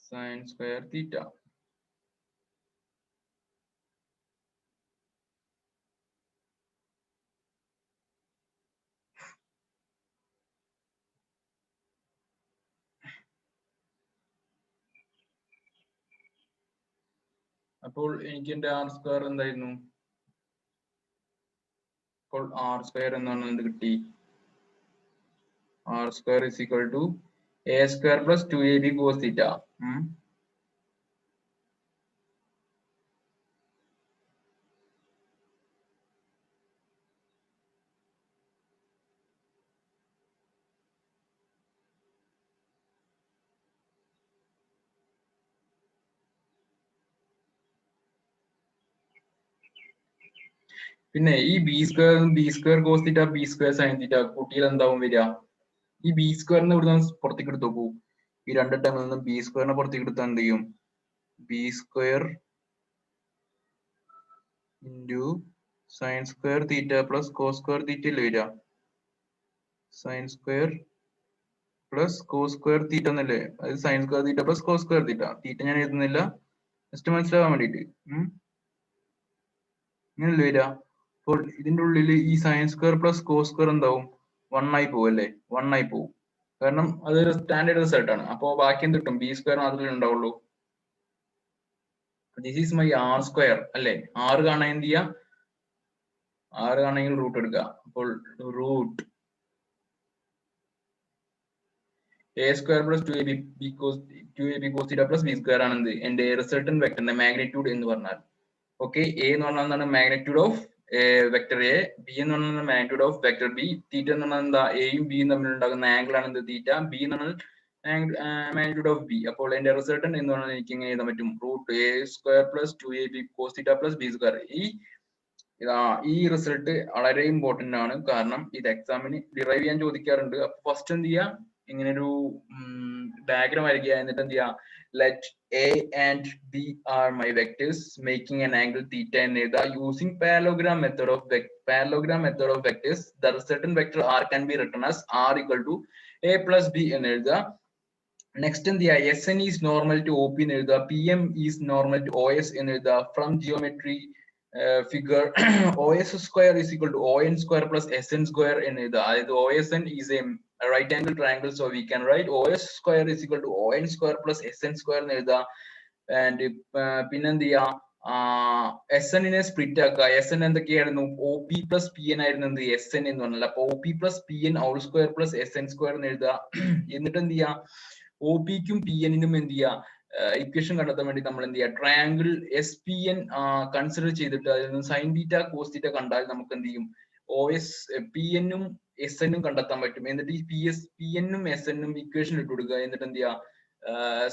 sign square theta. അപ്പോൾ എനിക്ക് എന്റെ ആർ സ്ക്വയർ എന്തായിരുന്നു, അപ്പോൾ ആർ സ്ക്വയർ എന്നാണ് എന്ത് കിട്ടി, R square is equal to A square plus 2ab cos theta. പിന്നെ ഈ B square cos theta B square sine theta കൂട്ടിയാൽ എന്താവും വരിക, ഈ ബി സ്ക്വയറിനെ ഇവിടുന്ന് പുറത്തേക്ക് എടുത്തു നോക്കൂ. ഈ രണ്ട് ടേമിൽ നിന്നും ബി സ്ക്വയറിനെ പുറത്തേക്ക് എടുത്താൽ എന്ത് ചെയ്യും, b square into sin square theta plus cos square theta അല്ലേ വരിക. Sin square plus cos square theta എന്നല്ലേ, അത് sin square theta plus cos square theta. Theta ഞാൻ എഴുതുന്നില്ല, ജസ്റ്റ് മനസ്സിലാവാൻ വേണ്ടിയിട്ട്. ഇങ്ങനല്ലേ വരിക. അപ്പോൾ ഇതിന്റെ ഉള്ളിൽ ഈ sine square plus cos square എന്താവും, 1 ആയി പോകും അല്ലേ, 1 ആയി പോകും. കാരണം അതൊരു സ്റ്റാൻഡേർഡ് റിസൾട്ട് ആണ്. അപ്പോ ബാക്കി എന്ത് കിട്ടും, ബി സ്ക്വയർ മാത്രമേ ഉണ്ടാവുള്ളൂ. This is my R square അല്ലേ. ആറ് കാണാൻ എന്ത് ചെയ്യാം, ആറ് കാണണമെങ്കിൽ റൂട്ട് എടുക്കുക. അപ്പോൾ root A square plus 2ab cos theta plus B square ആണ് എന്ത് എന്റെ റിസൾട്ടന്റ് വെക്ടറിന്റെ മാഗ്നിറ്റ്യൂഡ് എന്ന് പറഞ്ഞാൽ. ഓക്കെ, എ എന്ന് പറഞ്ഞാൽ എന്താണ്, magnitude of vector A. B എന്ന് പറഞ്ഞാൽ മാഗ്നിറ്റ്യൂഡ് ഓഫ് വെക്ടർ ബി. തീറ്റ എന്ന് പറഞ്ഞാൽ എന്താ, എയും ബിയും തമ്മിൽ ഉണ്ടാകുന്ന ആംഗിൾ ആണ് എന്ത് തീറ്റ. ബി എന്ന് പറഞ്ഞാൽ മാഗ്നിറ്റ്യൂഡ് ഓഫ് ബി. അപ്പോൾ എന്റെ റിസൾട്ടന്റ് എന്ന് പറഞ്ഞാൽ എനിക്ക് എങ്ങനെ എഴുതാൻ പറ്റും, root A square plus 2ab cos theta plus B square. ഈ റിസൾട്ട് വളരെ ഇമ്പോർട്ടന്റ് ആണ്, കാരണം ഇത് എക്സാമിന് ഡിറൈവ് ചെയ്യാൻ ചോദിക്കാറുണ്ട്. അപ്പൊ ഫസ്റ്റ് എന്ത് ചെയ്യാം, ഇങ്ങനെ ഒരു ഡയഗ്രാം വരയ്ക്കുക, എന്നിട്ട് എന്ത് ചെയ്യാം, let A and B are my vectors making an angle theta എന്ന് എഴുതുക. Using parallelogram method of vectors the resultant vector R can be written as R equal to A plus B എന്ന് എഴുതുക. Next എന്ത് ചെയ്യുക, S N is normal to O P എന്ന് എഴുതുക, P M is normal to O S എന്ന് എഴുതുക. From geometry figure OS square is equal to ON square plus SN square എന്ന് എഴുതുക. അതായത് OSN is a right angle triangle, so we can write OS square is equal to ON square plus SN square എന്ന് എഴുതുക. And പിന്നെ എന്ത് ചെയ്യാ, S എന്നിനെ split ആക്കുക. എസ് എൻ എന്തൊക്കെയായിരുന്നു, O P plus P N ആയിരുന്നു എന്ത് എസ് എൻ എന്ന് പറഞ്ഞാൽ. അപ്പൊ O P plus P N whole square plus S N square എന്ന് എഴുതുക. എന്നിട്ട് എന്ത് ചെയ്യാ, ഒ പിക്കും പി എന്നിനും എന്ത് ചെയ്യാ, ഇക്വേഷൻ കണ്ടെത്താൻ വേണ്ടി നമ്മൾ എന്ത് ചെയ്യുക, triangle S P N consider ചെയ്തിട്ട് അതിൽ നിന്ന് സൈൻ തീറ്റ കോസ് തീറ്റ കണ്ടാൽ നമുക്ക് എന്ത് ചെയ്യും, ഒ എസ് പി എന്നും എസ് എന്നും കണ്ടെത്താൻ പറ്റും. എന്നിട്ട് ഈ പി എന്നും എസ് എന്നും ഇക്വേഷൻ ഇട്ട് കൊടുക്കുക. എന്നിട്ട് എന്ത് ചെയ്യുക,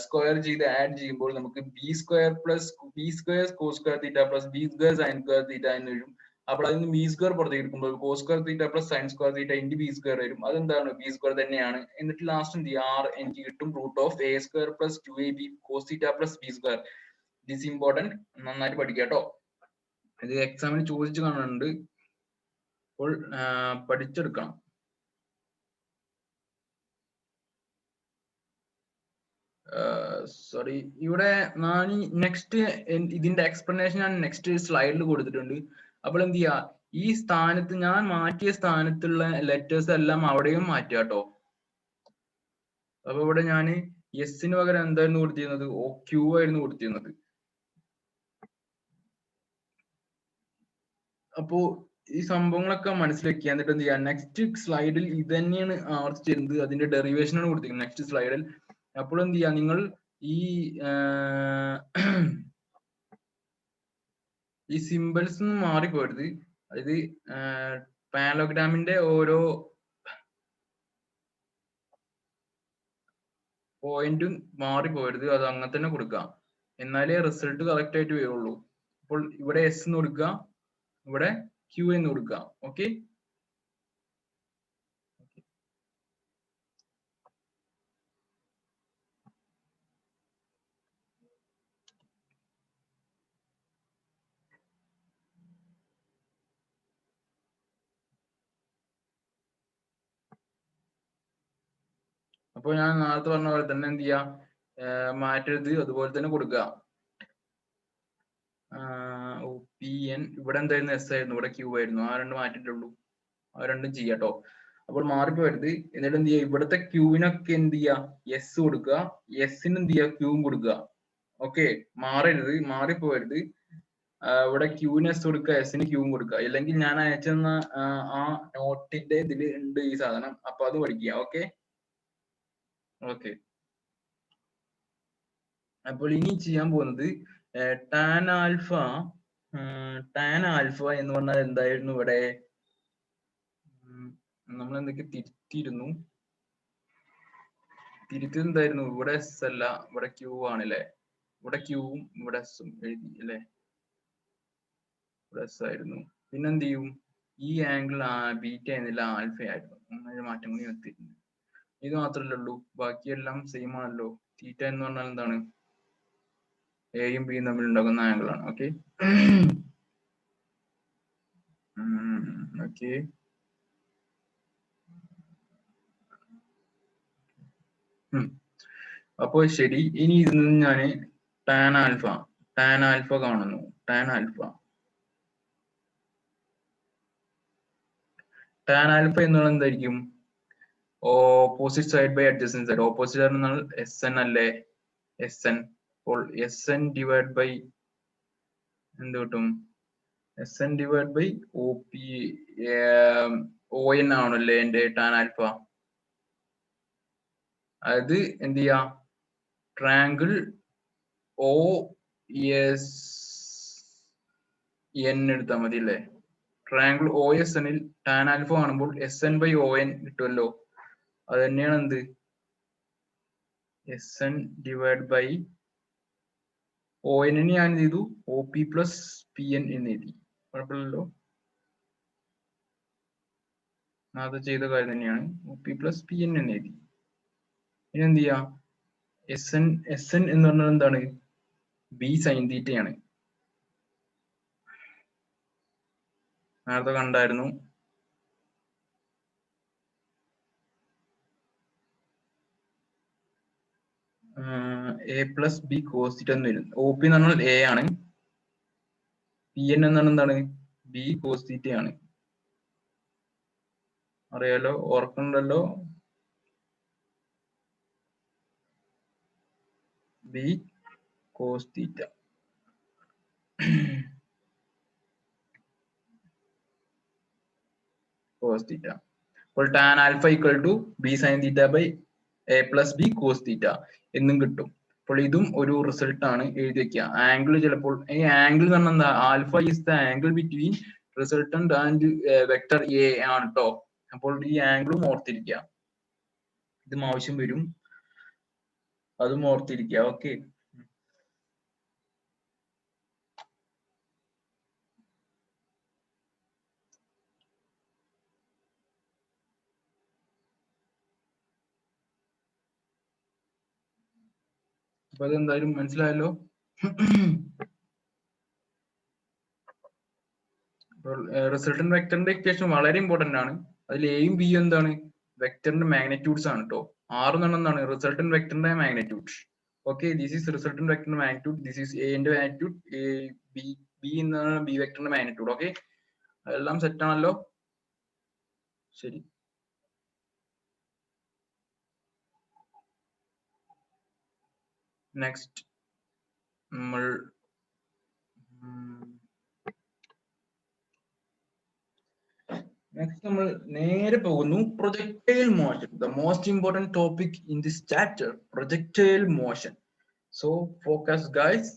സ്ക്വയർ ചെയ്ത് ആഡ് ചെയ്യുമ്പോൾ നമുക്ക് B square cos square theta plus B square sign square theta എന്ന് വരും. അപ്പോൾ അതിന് ബി സ്ക്വയർ പുറത്തേക്ക് എടുക്കുമ്പോൾ cos square theta plus sine square theta into B square വരും. അതെന്താണ്, ബി സ്ക്വയർ തന്നെയാണ്. എന്നിട്ട് ലാസ്റ്റ് എന്ത് ചെയ്യുക, ആർ എനിക്ക് കിട്ടും root of A square plus 2ab cos theta plus B square. This important, നന്നായിട്ട് പഠിക്കുക കേട്ടോ. ഇത് എക്സാമിന് ചോദിച്ചു കാണുന്നുണ്ട്, അപ്പോൾ പഠിച്ചെടുക്കണം. സോറി, ഇവിടെ ഞാൻ നെക്സ്റ്റ് ഇതിന്റെ എക്സ്പ്ലനേഷൻ ഞാൻ നെക്സ്റ്റ് സ്ലൈഡിൽ കൊടുത്തിട്ടുണ്ട്. അപ്പോൾ എന്ത് ചെയ്യാ, ഈ സ്ഥാനത്ത് ഞാൻ മാറ്റിയ സ്ഥാനത്തുള്ള ലെറ്റേഴ്സ് എല്ലാം അവിടെയും മാറ്റുക കേട്ടോ. അപ്പൊ ഇവിടെ ഞാൻ എസിന് പകരം എന്തായിരുന്നു കൊടുത്തിരുന്നത്, ഓ ക്യൂ ആയിരുന്നു കൊടുത്തിരുന്നത്. അപ്പോ ഈ സംഭവങ്ങളൊക്കെ മനസ്സിലാക്കി എന്നിട്ട് എന്ത് ചെയ്യാ, നെക്സ്റ്റ് സ്ലൈഡിൽ ഇത് തന്നെയാണ് ആവർത്തിച്ചിരുന്നത്, അതിന്റെ ഡെറിവേഷൻ ആണ് കൊടുത്തിരിക്കുന്നത് നെക്സ്റ്റ് സ്ലൈഡിൽ. അപ്പോൾ എന്ത് ചെയ്യാ, നിങ്ങൾ ഈ ഈ സിമ്പിൾസ് മാറിപ്പോരുത്. അതായത് പാരലോഗ്രാമിന്റെ ഓരോ പോയിന്റും മാറിപ്പോരുത്, അത് അങ്ങനെ തന്നെ കൊടുക്കാം, എന്നാലേ റിസൾട്ട് കറക്റ്റ് ആയിട്ട് വരുള്ളൂ. അപ്പോൾ ഇവിടെ എസ് എന്ന് കൊടുക്കുക, ഇവിടെ ക്യൂ എന്ന് കൊടുക്കുക. ഓക്കെ, അപ്പോൾ ഞാൻ നേരത്തെ പറഞ്ഞ പോലെ തന്നെ എന്ത് ചെയ്യാ, മാറ്റരുത്, അതുപോലെ തന്നെ കൊടുക്കുക. പി എൻ ഇവിടെ എന്തായിരുന്നു, എസ് ആയിരുന്നു, ഇവിടെ ക്യൂ ആയിരുന്നു, ആ രണ്ട് മാറ്റിട്ടുള്ളൂ, ആ രണ്ടും ചെയ്യാട്ടോ. അപ്പോൾ മാറിപ്പോരുത്. എന്നിട്ട് എന്ത് ചെയ്യുക, ഇവിടുത്തെ ക്യൂവിനൊക്കെ എന്ത് ചെയ്യുക, എസ് കൊടുക്കുക, എസിന് എന്ത് ചെയ്യുക, ക്യൂവും കൊടുക്കുക. ഓക്കെ, മാറരുത്, മാറിപ്പോരുത്. ഇവിടെ ക്യൂവിന് എസ് കൊടുക്കുക, എസിന് ക്യൂവും കൊടുക്കുക. ഇല്ലെങ്കിൽ ഞാൻ അയച്ചെന്ന ആ നോട്ടിന്റെ ഇതിൽ ഉണ്ട് ഈ സാധനം, അപ്പൊ അത് പഠിക്കുക. ഓക്കെ ഓക്കെ, അപ്പോൾ ഇനി ചെയ്യാൻ പോകുന്നത് ടാൻ ആൽഫ. ടാൻ ആൽഫ എന്ന് പറഞ്ഞാൽ എന്തായിരുന്നു, ഇവിടെ നമ്മൾ എന്തൊക്കെ തിരുത്തിയിരുന്നു, തിരുത്തി എന്തായിരുന്നു, ഇവിടെ എസ് അല്ല, ഇവിടെ ക്യൂ ആണല്ലേ, ഇവിടെ ക്യൂവും ഇവിടെ എസും എഴുതി അല്ലെ, ഇവിടെ എസ് ആയിരുന്നു. പിന്നെന്ത് ചെയ്യും, ഈ ആംഗിൾ ബീറ്റ എന്നില്ല ആൽഫ ആയിരുന്നു, അങ്ങനെ മാറ്റം കൂടി എത്തിയിട്ടുണ്ട്. ഇത് മാത്രമല്ലേ ഉള്ളൂ, ബാക്കിയെല്ലാം സെയിം ആണല്ലോ. തീറ്റ എന്ന് പറഞ്ഞാൽ എന്താണ്, എയും ബിയും തമ്മിൽ ഉണ്ടാക്കുന്ന ആംഗിൾ ആണ്. ഓക്കെ ഓക്കെ, അപ്പോൾ ശരി, ഇനി ഇതിൽ നിന്ന് ഞാൻ ടാൻ ആൽഫ കാണുന്നു. ടാൻ ആൽഫ എന്നുള്ളത് എന്തായിരിക്കും, opposite side by adjacent side. Opposite എന്നാൽ എസ് എൻ അല്ലേ, എസ് എൻ. അപ്പോൾ എസ് എൻ ഡിവൈഡ് ബൈ എന്ത് കിട്ടും, S N divide by O P O N ആണല്ലേ എന്റെ ടാൻ ആൽഫ. അതായത് എന്ത് ചെയ്യാ, ട്രയാങ്കിൾ ഒ എസ് എൻ എടുത്താൽ മതി അല്ലേ. ട്രയാങ്കിൾ ഒ എസ് എന്നിൽ ടാൻ ആൽഫ കാണുമ്പോൾ S N by O N കിട്ടുമല്ലോ. അത് തന്നെയാണ് എന്ത്, S N divide by O N ഞാൻ എന്ത് ചെയ്തു, O P plus P N എന്ന് എഴുതി. കുഴപ്പമില്ലല്ലോ, അത് ചെയ്ത കാര്യം തന്നെയാണ്, O P plus P N എന്ന് എഴുതി. ഇനി എന്ത് ചെയ്യാ, എസ് എൻ എന്ന് പറഞ്ഞാൽ എന്താണ്, ബി സൈൻ തീറ്റയാണ്, നേരത്തെ കണ്ടായിരുന്നു. A plus B cos theta എന്ന് വരും. ഒ പി എന്ന് പറഞ്ഞാൽ എ ആണ്, പി എൻ എന്നാണ് എന്താണ്, ബി കോസ് തീറ്റയാണ്. അറിയാലോ, ഓർക്കണ്ടല്ലോ, b cos theta. Cos theta. അപ്പോൾ tan alpha equal to b sign theta by a plus B cos theta എന്നും കിട്ടും. അപ്പോൾ ഇതും ഒരു റിസൾട്ട് ആണ്, എഴുതി വെക്കുക. ആംഗിൾ ചിലപ്പോൾ ഈ ആംഗിൾ എന്ന് പറഞ്ഞാൽ എന്താ, alpha is the angle between resultant and vector A ആണ് കേട്ടോ. അപ്പോൾ ഈ ആംഗിളും ഓർത്തിരിക്കുക, ഇതും ആവശ്യം വരും, അതും ഓർത്തിരിക്കുക. ഓക്കെ, അപ്പൊ അതെന്തായാലും മനസ്സിലായല്ലോ. റിസൾട്ടന്റ് വെക്ടറിന്റെ ഇക്വേഷൻ വളരെ ഇമ്പോർട്ടന്റ് ആണ്. അതിൽ എയും ബിയും എന്താണ്, വെക്ടറിന്റെ മാഗ്നിറ്റ്യൂഡ്സ് ആണ് കേട്ടോ. ആറ് എന്ന് പറഞ്ഞാൽ എന്താണ്, റിസൾട്ടന്റ് വെക്ടറിന്റെ magnitude. Okay, this is resultant vector magnitude. This is A ന്റെ magnitude. B എന്നാണ് B വെക്ടറിന്റെ magnitude. Okay, എല്ലാം സെറ്റ് ആണല്ലോ. ശരി. നെക്സ്റ്റ് നമ്മൾ നേരെ പോകുന്നു projectile motion. The most important topic in this chapter, projectile motion. So focus guys,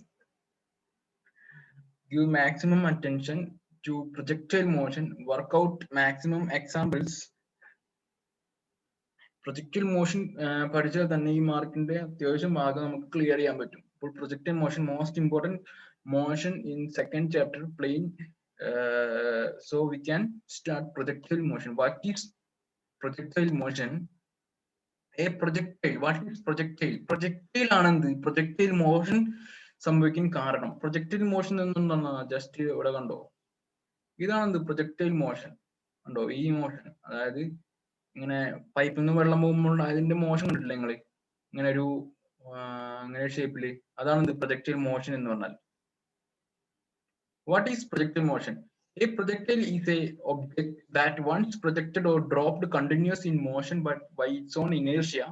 give maximum attention to projectile motion, work out maximum examples. Projectile motion പഠിച്ചാൽ തന്നെ ഈ മാർക്കിന്റെ അത്യാവശ്യം ഭാഗം നമുക്ക് ക്ലിയർ ചെയ്യാൻ പറ്റും. ഇപ്പോൾ projectile motion most important motion in second chapter plane. So we can start projectile motion. What is projectile motion? A projectile. What is projectile? Projectile ആണെന്ത് projectile motion സംഭവിക്കാൻ കാരണം. പ്രൊജക്ടൈൽ മോഷൻ എന്താണ്? ജസ്റ്റ് ഇവിടെ കണ്ടോ, ഇതാണ് projectile motion. കണ്ടോ ഈ motion, അതായത് ഇങ്ങനെ പൈപ്പിൽ നിന്ന് വെള്ളം പോകുമ്പോൾ അതിന്റെ മോഷൻ കണ്ടിട്ടില്ല നിങ്ങള്, ഇങ്ങനെ ഒരു ഇങ്ങനെ ഷേപ്പില്, അതാണ് പ്രൊജക്ടൈൽ മോഷൻ എന്ന് പറഞ്ഞാൽ. What is projectile motion? A projectile is a object that once projected or dropped continues in motion, but by its own inertia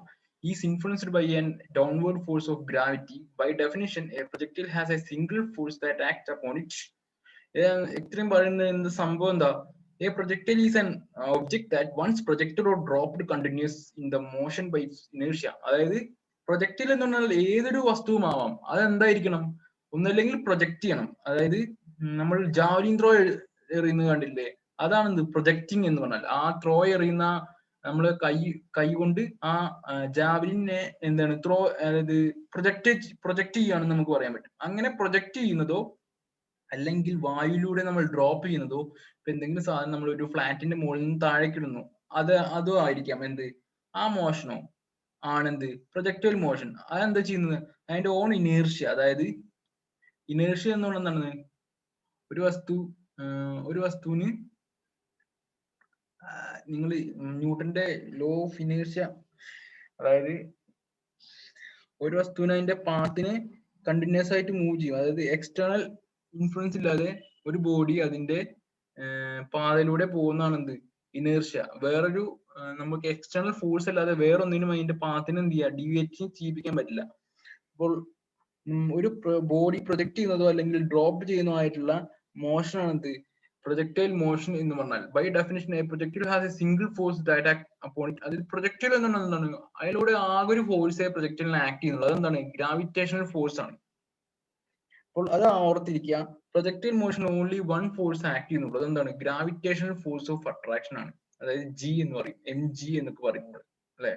is influenced by a downward force of gravity. By definition, a projectile has a single force that acts upon it. ഇത്രയും പറയുന്ന എന്ത് സംഭവം എന്താ? A projectile is an object that once projected or dropped continues in the motion by its inertia. അതായത് പ്രൊജക്റ്റിൽ എന്ന് പറഞ്ഞാൽ ഏതൊരു വസ്തുവുമാവാം, അതെന്തായിരിക്കണം? ഒന്നല്ലെങ്കിൽ പ്രൊജക്ട് ചെയ്യണം. അതായത് നമ്മൾ ജാവലിൻ ത്രോ എറിയുന്നത് കണ്ടില്ലേ, അതാണ് പ്രൊജക്റ്റിംഗ് എന്ന് പറഞ്ഞാൽ. ആ ത്രോ എറിയുന്ന നമ്മൾ കൈ കൊണ്ട് ആ ജാവലിനെ എന്താണ് ത്രോ, അതായത് പ്രൊജക്ട് ചെയ്യുകയാണെന്ന് നമുക്ക് പറയാൻ പറ്റും. അങ്ങനെ പ്രൊജക്ട് ചെയ്യുന്നതോ അല്ലെങ്കിൽ വായുവിലൂടെ നമ്മൾ ഡ്രോപ്പ് ചെയ്യുന്നതോ, ഇപ്പൊ എന്തെങ്കിലും സാധനം നമ്മൾ ഒരു ഫ്ലാറ്റിന്റെ മുകളിൽ നിന്ന് താഴേക്ക് ഇടുന്നു, അതോ ആയിരിക്കാം എന്ത്, ആ മോഷനോ ആണെന്ത് പ്രൊജക്ടൈൽ മോഷൻ. അതെന്താ ചെയ്യുന്നത്? അതിന്റെ ഓൺ ഇനേർഷ്യ. അതായത് ഇനേർഷ്യ എന്ന് പറഞ്ഞാൽ എന്താണ്? ഒരു വസ്തുവിന് നിങ്ങൾ ന്യൂട്ടന്റെ ലോ ഓഫ് ഇനേർഷ്യ, അതായത് ഒരു വസ്തുവിന് അതിന്റെ പാത്തിനെ കണ്ടിന്യൂസ് ആയിട്ട് മൂവ് ചെയ്യും. അതായത് എക്സ്റ്റേണൽ ഇൻഫ്ലുവൻസ് ഇല്ലാതെ ഒരു ബോഡി അതിന്റെ പാതയിലൂടെ പോകുന്നതാണ് എന്ത് ഇനേർഷ്യ. വേറൊരു നമുക്ക് എക്സ്റ്റേണൽ ഫോഴ്സ് അല്ലാതെ വേറൊന്നിനും അതിന്റെ പാത്തിനെ എന്ത് ചെയ്യുക, ഡീവിയേറ്റ് ചെയ്യിപ്പിക്കാൻ പറ്റില്ല. അപ്പോൾ ഒരു ബോഡി പ്രൊജക്ട് ചെയ്യുന്നതോ അല്ലെങ്കിൽ ഡ്രോപ്പ് ചെയ്യുന്നതോ ആയിട്ടുള്ള മോഷൻ ആണ് എന്ത് പ്രൊജക്ടൈൽ മോഷൻ എന്ന് പറഞ്ഞാൽ. By definition a projectile has a single force that act upon it. അതിൽ പ്രൊജക്ടൈൽ എന്ന് പറഞ്ഞാൽ എന്താണ്? അതിലൂടെ ആകെ ഒരു ഫോഴ്സേ പ്രൊജക്ടൈലിനെ ആക്ട് ചെയ്യുന്നുള്ളൂ. അതെന്താണ്? ഗ്രാവിറ്റേഷണൽ ഫോഴ്സ് ആണ്. അപ്പോൾ അത് ഓർത്തിരിക്കുക, projectile motion only one force act ചെയ്യുന്നുള്ളൂ. അതെന്താണ്? ഗ്രാവിറ്റേഷണൽ ഫോഴ്സ് ഓഫ് അട്രാക്ഷൻ ആണ്. അതായത് ജി എന്ന് പറയും, mg എന്നൊക്കെ പറയുന്നത് അല്ലെ.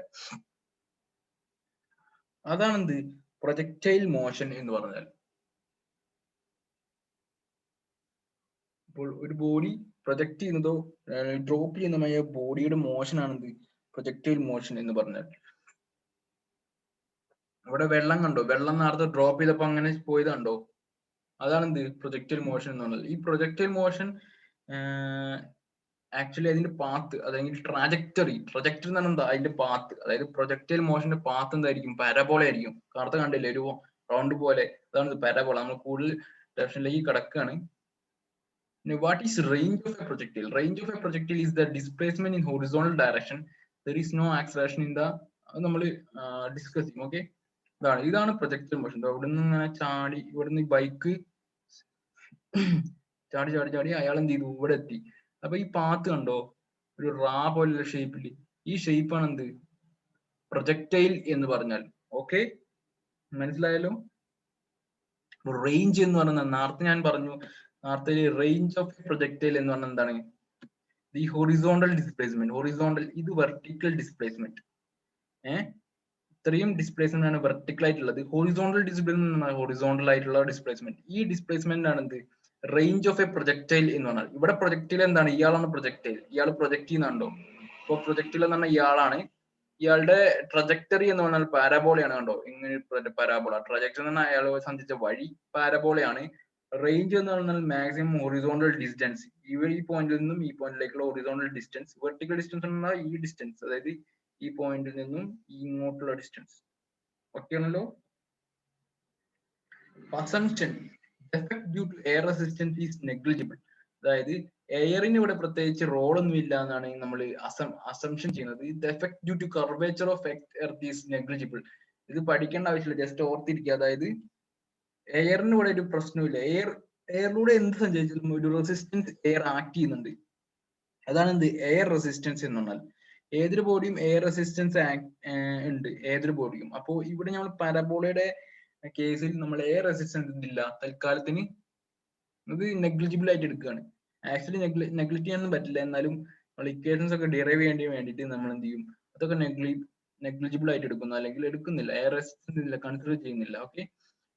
അതാണെന്ത് പ്രൊജക്ടൈൽ മോഷൻ എന്ന് പറഞ്ഞാൽ. അപ്പോൾ ഒരു ബോഡി പ്രൊജക്ട് ചെയ്യുന്നതോ ഡ്രോപ്പ് ചെയ്യുന്നതുമായ ബോഡിയുടെ മോഷൻ ആണെന്ത് പ്രൊജക്ടൈൽ മോഷൻ എന്ന് പറഞ്ഞാൽ. ഇവിടെ വെള്ളം കണ്ടോ, വെള്ളം നേരത്തെ ഡ്രോപ്പ് ചെയ്തപ്പോ അങ്ങനെ പോയത് കണ്ടോ, അതാണെന്ത് പ്രൊജക്ടൈൽ മോഷൻ എന്ന് പറഞ്ഞാൽ. ഈ പ്രൊജക്ടൈൽ മോഷൻ ആക്ച്വലി അതിന്റെ പാത്ത്, അല്ലെങ്കിൽ ട്രാജക്ടറി എന്ന് പറഞ്ഞാൽ എന്താ, അതിന്റെ പാത്ത്. അതായത് പ്രൊജക്ടൈൽ മോഷന്റെ പാത്ത് എന്തായിരിക്കും? പാരബോള ആയിരിക്കും. നേരത്തെ കണ്ടില്ലേ ഒരു റൗണ്ട് പോലെ, അതാണ് പാരബോള. നമ്മൾ കൂടുതൽ ഡെഫിനിഷനിലേക്ക് കിടക്കുകയാണ്. What is range of a projectile? Range of a projectile is the displacement in horizontal direction. There is no acceleration in the, നമ്മൾ ഡിസ്കസ് ചെയ്യും. ഓക്കെ, ഇതാണ് പ്രൊജക്ടൈൽ മോഷൻ. അവിടെ നിന്ന് ഇങ്ങനെ ചാടി, ഇവിടുന്ന് ബൈക്ക് ചാടി ചാടി ചാടി അയാൾ എന്ത് ചെയ്തു, ഇവിടെ എത്തി. അപ്പൊ ഈ പാത്ത് കണ്ടോ, ഒരു റാ പോലുള്ള ഷേപ്പിൽ, ഈ ഷേപ്പാണ് എന്ത് പ്രൊജക്ടൈൽ എന്ന് പറഞ്ഞാൽ. ഓക്കെ, മനസ്സിലായല്ലോ. റേഞ്ച് എന്ന് പറയുന്നത് നേരത്തെ ഞാൻ പറഞ്ഞു, നേരത്തെ റേഞ്ച് ഓഫ് പ്രൊജക്ടൈൽ എന്ന് പറഞ്ഞാൽ എന്താണ്? The horizontal displacement. ഹൊറിസോണ്ടൽ, ഇത് വെർട്ടിക്കൽ ഡിസ്പ്ലേസ്മെന്റ്. ഇത്രയും ഡിസ്പ്ലേസ്മെന്റ് ആണ് വെർട്ടിക്കൽ ആയിട്ടുള്ളത്. ഹൊറിസോണ്ടൽ ഡിസ്പ്ലേസ്മെന്റ്, ഹൊറിസോണ്ടൽ ആയിട്ടുള്ള ഡിസ്പ്ലേസ്മെന്റ്. ഈ ഡിസ്പ്ലേസ്മെന്റ് ആണ് എന്ത് റേഞ്ച് ഓഫ് എ പ്രൊജക്ടൈൽ എന്ന് പറഞ്ഞാൽ. ഇവിടെ പ്രൊജക്ടൈൽ എന്താണ്? ഇയാളാണ് പ്രൊജക്ടൈൽ. ഇയാൾ പ്രൊജക്ട് ചെയ്യുന്നുണ്ടോ? ഇപ്പൊ പ്രൊജക്ടൈൽ എന്ന് പറഞ്ഞാൽ ഇയാളാണ്. ഇയാളുടെ ട്രജക്ടറി എന്ന് പറഞ്ഞാൽ പാരബോളയാണ്. കണ്ടോ, ഇങ്ങനെ പാരബോള. ട്രജക്ടറി എന്ന് പറഞ്ഞാൽ അയാൾ സഞ്ചരിച്ച വഴി പാരബോളയാണ്. റേഞ്ച് എന്ന് പറഞ്ഞാൽ മാക്സിമം ഹൊറിസോണ്ടൽ ഡിസ്റ്റൻസ്. ഈ പോയിന്റിൽ നിന്നും ഈ പോയിന്റിലേക്കുള്ള ഹൊറിസോണ്ടൽ ഡിസ്റ്റൻസ്. വെർട്ടിക്കൽ ഡിസ്റ്റൻസ് എന്ന് പറഞ്ഞാൽ ഈ ഡിസ്റ്റൻസ്, അതായത് ഈ പോയിന്റിൽ നിന്നും ഇങ്ങോട്ടുള്ള ഡിസ്റ്റൻസ്. ഓക്കെ ആണല്ലോ. assumption defect due to air resistance is negligible. അതായത് എയറിന് ഇവിടെ പ്രത്യേകിച്ച് റോളൊന്നും ഇല്ല എന്നാണ് നമ്മൾ അസംഷൻ ചെയ്യുന്നത്. defect due to curvature of earth is negligible. ഇത് പഠിക്കേണ്ട ആവശ്യമില്ല, ജസ്റ്റ് ഓർത്തിരിക്കുക. അതായത് എയറിന് ഇവിടെ ഒരു പ്രശ്നമില്ല. എയറിലൂടെ എന്ത് സഞ്ചരിച്ചാലും ഒരു റെസിസ്റ്റൻസ് എയർ ആക്ട് ചെയ്യുന്നുണ്ട്. അതാണ് എന്ത് എയർ റെസിസ്റ്റൻസ് എന്ന് പറഞ്ഞാൽ. ഏതൊരു ബോഡിയും എയർ റെസിസ്റ്റൻസ് ഉണ്ട്, ഏതൊരു ബോഡിയും. അപ്പോ ഇവിടെ നമ്മൾ പരബോളയുടെ കേസിൽ നമ്മൾ എയർ റെസിസ്റ്റൻസ് ഇല്ല തൽക്കാലത്തിന്, ഇത് നെഗ്ലിജിബിൾ ആയിട്ട് എടുക്കുകയാണ്. ആക്ച്വലി നെഗ്ലിറ്റ് ചെയ്യാനൊന്നും പറ്റില്ല, എന്നാലും നമ്മൾ ഇക്വേഷൻസ് ഒക്കെ ഡിറൈവ് ചെയ്യേണ്ടി വേണ്ടിയിട്ട് നമ്മൾ എന്ത് ചെയ്യും, അതൊക്കെ നെഗ്ലിജിബിൾ ആയിട്ട് എടുക്കുന്നു, അല്ലെങ്കിൽ എടുക്കുന്നില്ല, എയർ റെസിസ്റ്റൻസ് ഇല്ല, കൺസിഡർ ചെയ്യുന്നില്ല. Okay,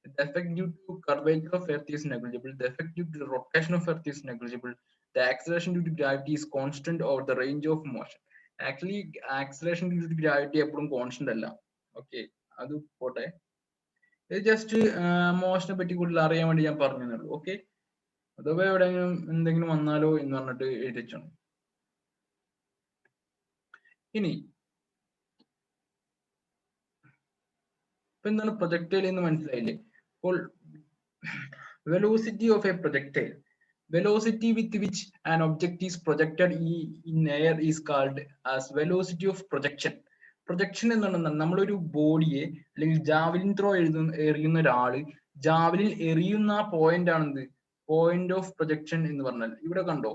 the effect due to curvature of earth is negligible. The effect due to the rotation of earth is negligible. The acceleration due to gravity is constant over the range of motion. Actually acceleration due to gravity എപ്പോഴും constant അല്ല. Okay, അത് പോട്ടെ. ഇത് just മോഷനെ പറ്റി കൂടുതൽ അറിയാൻ വേണ്ടി ഞാൻ പറഞ്ഞുള്ളൂ. ഓക്കെ, അഥവാ എവിടെയെങ്കിലും എന്തെങ്കിലും വന്നാലോ എന്ന് പറഞ്ഞിട്ട് എഴുതി വെച്ചാണ്. ഇനി ഇപ്പൊ എന്താണ് പ്രൊജക്ടൈൽ എന്ന് മനസ്സിലായില്ലേ? അപ്പോൾ velocity of a projectile, velocity with which an object is projected in air is called as velocity of projection. Projection എന്താണ്? നമ്മളൊരു ബോഡിയെ അല്ലെങ്കിൽ ജാവലിൻ ത്രോ എറിയുന്ന ഒരാള് ജാവലിൻ എറിയുന്ന ആ പോയിന്റ് ആണെന്ത്, പോയിന്റ് ഓഫ് പ്രൊജക്ഷൻ എന്ന് പറഞ്ഞാൽ. ഇവിടെ കണ്ടോ,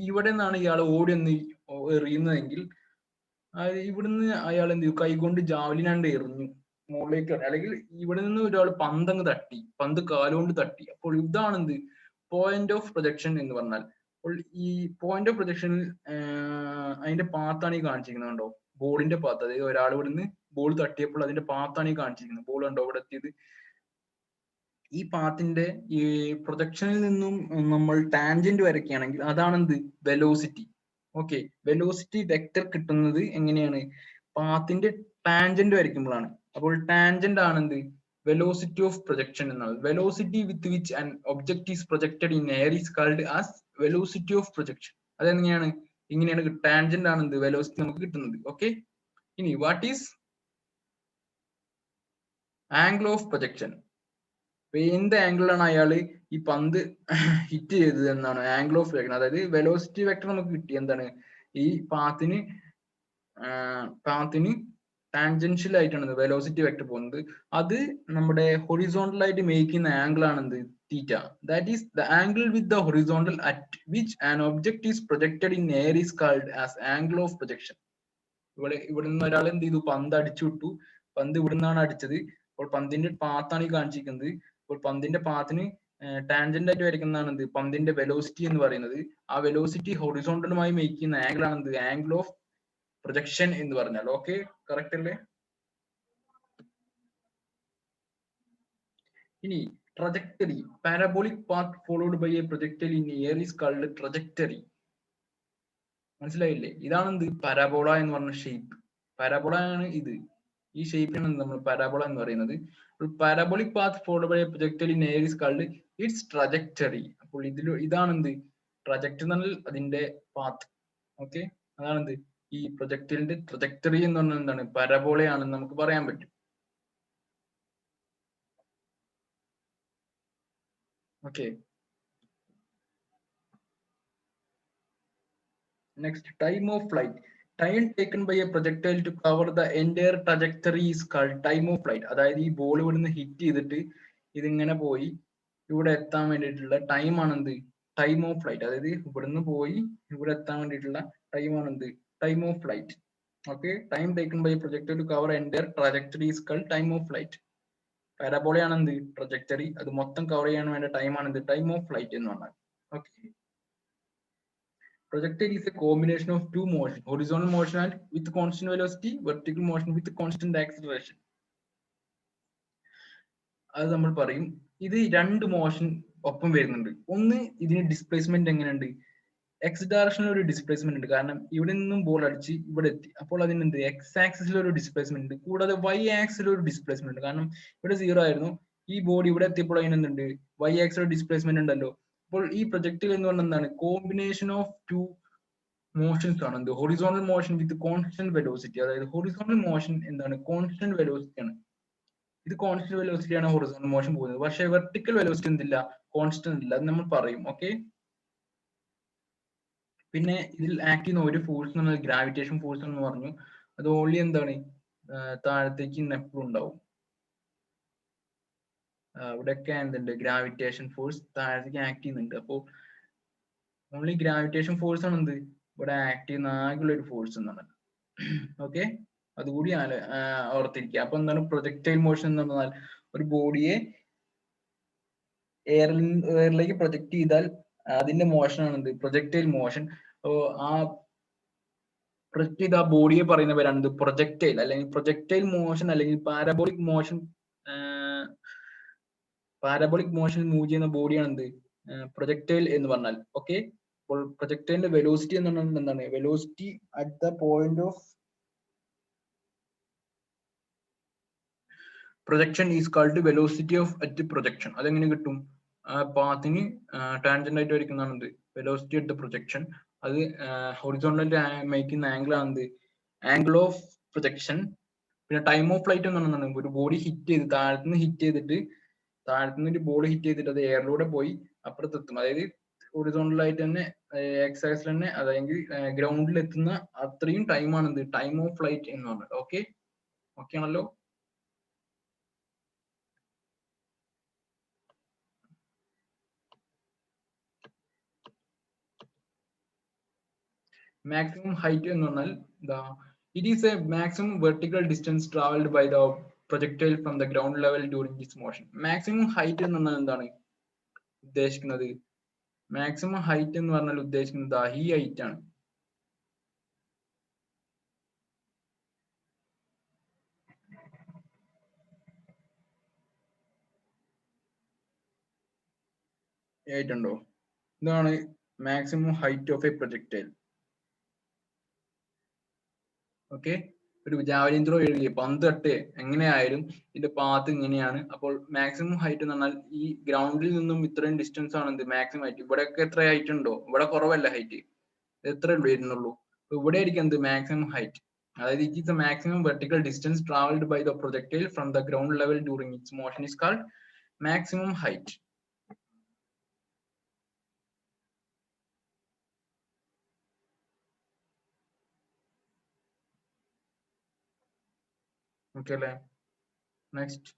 ഇവിടെ നിന്നാണ് ഇയാൾ ഓടി ഒന്ന് എറിയുന്നതെങ്കിൽ ഇവിടുന്ന് അയാൾ എന്ത് ചെയ്യും, കൈകൊണ്ട് ജാവലിനാണ്ട് എറിഞ്ഞു മുകളിലേക്ക്, അല്ലെങ്കിൽ ഇവിടെ നിന്ന് ഒരാൾ പന്തങ്ങ് തട്ടി, പന്ത് കാലുകൊണ്ട് തട്ടി. അപ്പോൾ ഇതാണ് എന്ത് പോയിന്റ് ഓഫ് പ്രൊജക്ഷൻ എന്ന് പറഞ്ഞാൽ. അപ്പോൾ ഈ പോയിന്റ് ഓഫ് പ്രൊജക്ഷനിൽ അതിന്റെ പാത്താണ് ഈ കാണിച്ചിരിക്കുന്നത്. കണ്ടോ, ബോളിന്റെ പാത്ത്, അതായത് ഒരാൾ ഇവിടുന്ന് ബോൾ തട്ടിയപ്പോൾ അതിന്റെ പാത്താണ് ഈ കാണിച്ചിരിക്കുന്നത്. ബോൾ കണ്ടോ ഇവിടെ എത്തിയത്. ഈ പാത്തിന്റെ ഈ പ്രൊജക്ഷനിൽ നിന്നും നമ്മൾ ടാൻജന്റ് വരയ്ക്കുകയാണെങ്കിൽ അതാണ് എന്ത് വെലോസിറ്റി. ഓക്കെ, വെലോസിറ്റി വെക്ടർ കിട്ടുന്നത് എങ്ങനെയാണ്? പാത്തിന്റെ ടാൻജന്റ് വരയ്ക്കുമ്പോഴാണ്. അപ്പോൾ ടാൻജന്റ് ആണ് എന്ത് വെലോസിറ്റി ഓഫ് പ്രൊജക്ഷൻ എന്നാണ്. Velocity with which an object is projected in air is called as velocity of projection. അതെങ്ങനെയാണ്? ഇങ്ങനെയാണ് ടാൻജന്റ് ആണ് എന്ത് വെലോസിറ്റി നമുക്ക് കിട്ടുന്നത്. ഓക്കെ, ഇനി what is angle of projection? എന്ത് ആംഗിളിലാണ് അയാള് ഈ പന്ത് ഹിറ്റ് ചെയ്തത് എന്നാണ് ആംഗിൾ ഓഫ് പ്രൊജക്ഷൻ. അതായത് വെലോസിറ്റി വെക്ടർ നമുക്ക് കിട്ടി എന്താണ്, ഈ പാത്തിന് ടാൻജൻഷ്യൽ ആയിട്ടാണ് വെലോസിറ്റി വെക്ടർ പോകുന്നത്. അത് നമ്മുടെ ഹൊറിസോണ്ടൽ ആയിട്ട് മേക്ക് ചെയ്യുന്ന ആംഗിൾ ആണ് എന്ത്, theta. That is the angle with the horizontal at which an object is projected in air is called as angle of projection. ഇവിടെ നിന്ന് ഒരാൾ എന്ത് ചെയ്തു, പന്ത് അടിച്ചു വിട്ടു. പന്ത് ഇവിടെ നിന്നാണ് അടിച്ചത്. അപ്പോൾ പന്തിന്റെ പാത്താണ് ഈ കാണിച്ചിരിക്കുന്നത്. അപ്പോൾ പന്തിന്റെ പാത്തിന് ടാൻജന്റ് ആയിട്ട് വരയ്ക്കുന്നതാണ് എന്ത്, പന്തിന്റെ വെലോസിറ്റി എന്ന് പറയുന്നത്. ആ വെലോസിറ്റി ഹൊറിസോണ്ടലുമായി മേക്ക് ചെയ്യുന്ന ആംഗിൾ ആണ് എന്ത്, ആംഗിൾ ഓഫ് പ്രൊജക്ഷൻ എന്ന് പറഞ്ഞാൽ. ഓക്കെ, കറക്റ്റ് അല്ലേ? ഇനി trajectory, parabolic path followed by a projectile in air is called trajectory. മനസ്സിലായില്ലേ? ഇതാണ് എന്ത് പരാബോള എന്ന് പറഞ്ഞ ഷേപ്പ്. പരാബോള ആണ് ഇത്, ഈ ഷേപ്പിനാണ് നമ്മൾ പരാബോള എന്ന് പറയുന്നത്. Parabolic path followed by a projectile in air is called its trajectory. അപ്പോൾ ഇതാണ് എന്ത് ട്രജക്ടറി എന്ന് പറഞ്ഞാൽ അതിന്റെ പാത്ത്. ഓക്കെ, അതാണ് എന്ത് ഈ പ്രൊജക്ടൈലിന്റെ ട്രജക്ടറി എന്ന് പറഞ്ഞാൽ എന്താണ്, പരാബോളയാണെന്ന് നമുക്ക് പറയാൻ പറ്റും. Okay, next, time of flight. Time taken by a projectile to cover the entire trajectory is called time of flight. അതായത് ഈ ബോൾ ഇവിടുന്ന് ഹിറ്റ് ചെയ്തിട്ട് ഇതിങ്ങനെ പോയി ഇവിടെ എത്താൻ വേണ്ടിയിട്ടുള്ള ടൈം ആണ് എന്ത്, ടൈം ഓഫ് ഫ്ലൈറ്റ്. അതായത് ഇവിടുന്ന് പോയി ഇവിടെ എത്താൻ വേണ്ടിയിട്ടുള്ള ടൈം ആണ് എന്ത്, time of flight. Okay, time taken by projectile to cover entire trajectory is called time of flight. പാരബോളയാണ് എന്ത് ട്രജക്ടറി, അത് മൊത്തം കവർ ചെയ്യാൻ വേണ്ട ടൈം ആണ് എന്ത്, ടൈം ഓഫ് ഫ്ലൈറ്റ് എന്ന് പറഞ്ഞാൽ. Okay, projectile is a combination of two motion, horizontal motion and with constant velocity, vertical motion with constant acceleration. അത് നമ്മൾ പറയും, ഇത് രണ്ട് മോഷൻ ഒപ്പം വരുന്നുണ്ട്. ഒന്ന്, ഇതിന് ഡിസ്പ്ലേസ്മെന്റ് എങ്ങനെയുണ്ട്, എക്സ് ഡയറക്ഷനിൽ ഒരു ഡിസ്പ്ലേസ്മെന്റ് ഉണ്ട്, കാരണം ഇവിടെ നിന്നും ബോൾ അടിച്ച് ഇവിടെ എത്തി. അപ്പോൾ അതിനെന്ത് എക്സ് ആക്സിസിൽ ഒരു ഡിസ്പ്ലേസ്മെന്റ് ഉണ്ട്, കൂടാതെ വൈ ആക്സിൽ ഒരു ഡിസ്പ്ലേസ്മെന്റ് ഉണ്ട്. കാരണം ഇവിടെ 0 ആയിരുന്നു, ഈ ബോഡി ഇവിടെ എത്തിയപ്പോൾ അതിനെന്തുണ്ട്, വൈ ആക്സിൽ ഡിസ്പ്ലേസ്മെന്റ് ഉണ്ടല്ലോ. അപ്പോൾ ഈ പ്രൊജക്ടൈൽ എന്ന് പറഞ്ഞാൽ എന്താണ്, കോമ്പിനേഷൻ ഓഫ് ടു മോഷൻസ് ആണ്. എന്ത്, ഹൊറിസോണ്ടൽ മോഷൻ വിത്ത് കോൺസ്റ്റന്റ് വെലോസിറ്റി. അതായത് ഹൊറിസോണ്ടൽ മോഷൻ എന്താണ്, കോൺസ്റ്റന്റ് വെലോസിറ്റി ആണ്. ഇത് കോൺസ്റ്റന്റ് വെലോസിറ്റി ആണ് ഹൊറിസോണ്ടൽ മോഷൻ പോകുന്നത്. പക്ഷേ വെർട്ടിക്കൽ വെലോസിറ്റി എന്തില്ല, കോൺസ്റ്റന്റ് ഇല്ല, അത് നമ്മൾ പറയും. ഓക്കെ, പിന്നെ ഇതിൽ ആക്ട് ചെയ്യുന്ന ഒരു ഫോഴ്സ് എന്ന് പറഞ്ഞാൽ ഗ്രാവിറ്റേഷൻ ഫോഴ്സ് എന്ന് പറഞ്ഞു. അത് ഓൺലി എന്താണ്, താഴത്തേക്ക് എപ്പോഴും ഉണ്ടാവും. ഇവിടെയൊക്കെ എന്തുണ്ട്, ഗ്രാവിറ്റേഷൻ ഫോഴ്സ് താഴത്തേക്ക് ആക്ട് ചെയ്യുന്നുണ്ട്. അപ്പോൾ ഓൺലി ഗ്രാവിറ്റേഷൻ ഫോഴ്സ് ആണ് എന്ത് ഇവിടെ ആക്ട് ചെയ്യുന്ന ആകെയുള്ള ഒരു ഫോഴ്സ് എന്നാണ്. ഓക്കെ, അതുകൂടി ഓർത്തിരിക്കുക. അപ്പൊ എന്താണ് പ്രൊജക്ടൈൽ മോഷൻ എന്ന് പറഞ്ഞാൽ ഒരു ബോഡിയെ എയറിലേക്ക് പ്രൊജക്ട് ചെയ്താൽ അതിന്റെ മോഷൻ ആണ് എന്ത്, പ്രൊജക്ടൈൽ മോഷൻ. ആ പ്രൊജക്ട് ചെയ്ത ആ ബോഡിയെ പറയുന്ന പേരാണ് പ്രൊജക്ടൈൽ, അല്ലെങ്കിൽ പ്രൊജക്ടൈൽ മോഷൻ, അല്ലെങ്കിൽ parabolic motion. Parabolic motion move ചെയ്യുന്ന ബോഡിയാണ് എന്ത്, പ്രൊജക്ടൈൽ എന്ന് പറഞ്ഞാൽ. ഓക്കെ, അപ്പോൾ പ്രൊജക്ടൈലിന്റെ വെലോസിറ്റി എന്ന് പറഞ്ഞാൽ എന്താണ്, velocity at the point of projection is called velocity of at projection. അതെങ്ങനെ കിട്ടും, പാത്തിന് ടാൻജന്റ് ആയിട്ട് വരയ്ക്കുന്നതാണ് വെലോസിറ്റി അറ്റ് ദ പ്രൊജക്ഷൻ. അത് ഹൊറിസോണ്ടൽ മേക്കുന്ന ആംഗിൾ ആണ് ആംഗിൾ ഓഫ് പ്രൊജക്ഷൻ. പിന്നെ ടൈം ഓഫ് ഫ്ലൈറ്റ് എന്ന് പറഞ്ഞാൽ ഒരു ബോഡി ഹിറ്റ് ചെയ്ത് താഴത്തുനിന്ന് ഹിറ്റ് ചെയ്തിട്ട്, താഴത്തുനിന്ന് ഒരു ബോൾ ഹിറ്റ് ചെയ്തിട്ട് അത് എയറിലൂടെ പോയി അപ്പുറത്തെത്തും. അതായത് ഹൊറിസോണ്ടൽ ആയിട്ട് തന്നെ എക്സ് ആക്സിൽ തന്നെ, അതായത് ഗ്രൗണ്ടിൽ എത്തുന്ന അത്രയും ടൈമാണ് എന്ത്, ടൈം ഓഫ് ഫ്ലൈറ്റ് എന്ന് പറഞ്ഞത്. ഓക്കെ, ഓക്കെ ആണല്ലോ. മാക്സിമം ഹൈറ്റ് എന്ന് പറഞ്ഞാൽ it is a maximum vertical distance traveled by the projectile from the ground level during its motion. maximum height എന്ന് പറഞ്ഞാൽ എന്താണ് ഉദ്ദേശിക്കുന്നത്, മാക്സിമം ഹൈറ്റ് എന്ന് പറഞ്ഞാൽ ഉദ്ദേശിക്കുന്നത് ഈ ഹൈറ്റ് ആണ്. ആയിട്ടുണ്ടോ, ഇതാണ് maximum height of A projectile. Okay, ഒരു ജാവലിൻ ത്രോ എഴുതി പന്ത് തട്ട് എങ്ങനെയായാലും ഇതിന്റെ പാത്ത് ഇങ്ങനെയാണ്. അപ്പോൾ മാക്സിമം ഹൈറ്റ് എന്ന് പറഞ്ഞാൽ ഈ ഗ്രൗണ്ടിൽ നിന്നും ഇത്രയും ഡിസ്റ്റൻസ് ആണ് എന്ത് മാക്സിമം ഹൈറ്റ്. ഇവിടെയൊക്കെ എത്ര ഹൈറ്റ് ഉണ്ടോ, ഇവിടെ കുറവല്ല ഹൈറ്റ്, എത്ര വരുന്നുള്ളൂ. ഇവിടെ ആയിരിക്കും എന്ത് മാക്സിമം ഹൈറ്റ്. അതായത് it is the maximum vertical distance travelled by the projectile from the ground level during its motion is called maximum height. Okay അല്ലേ. Next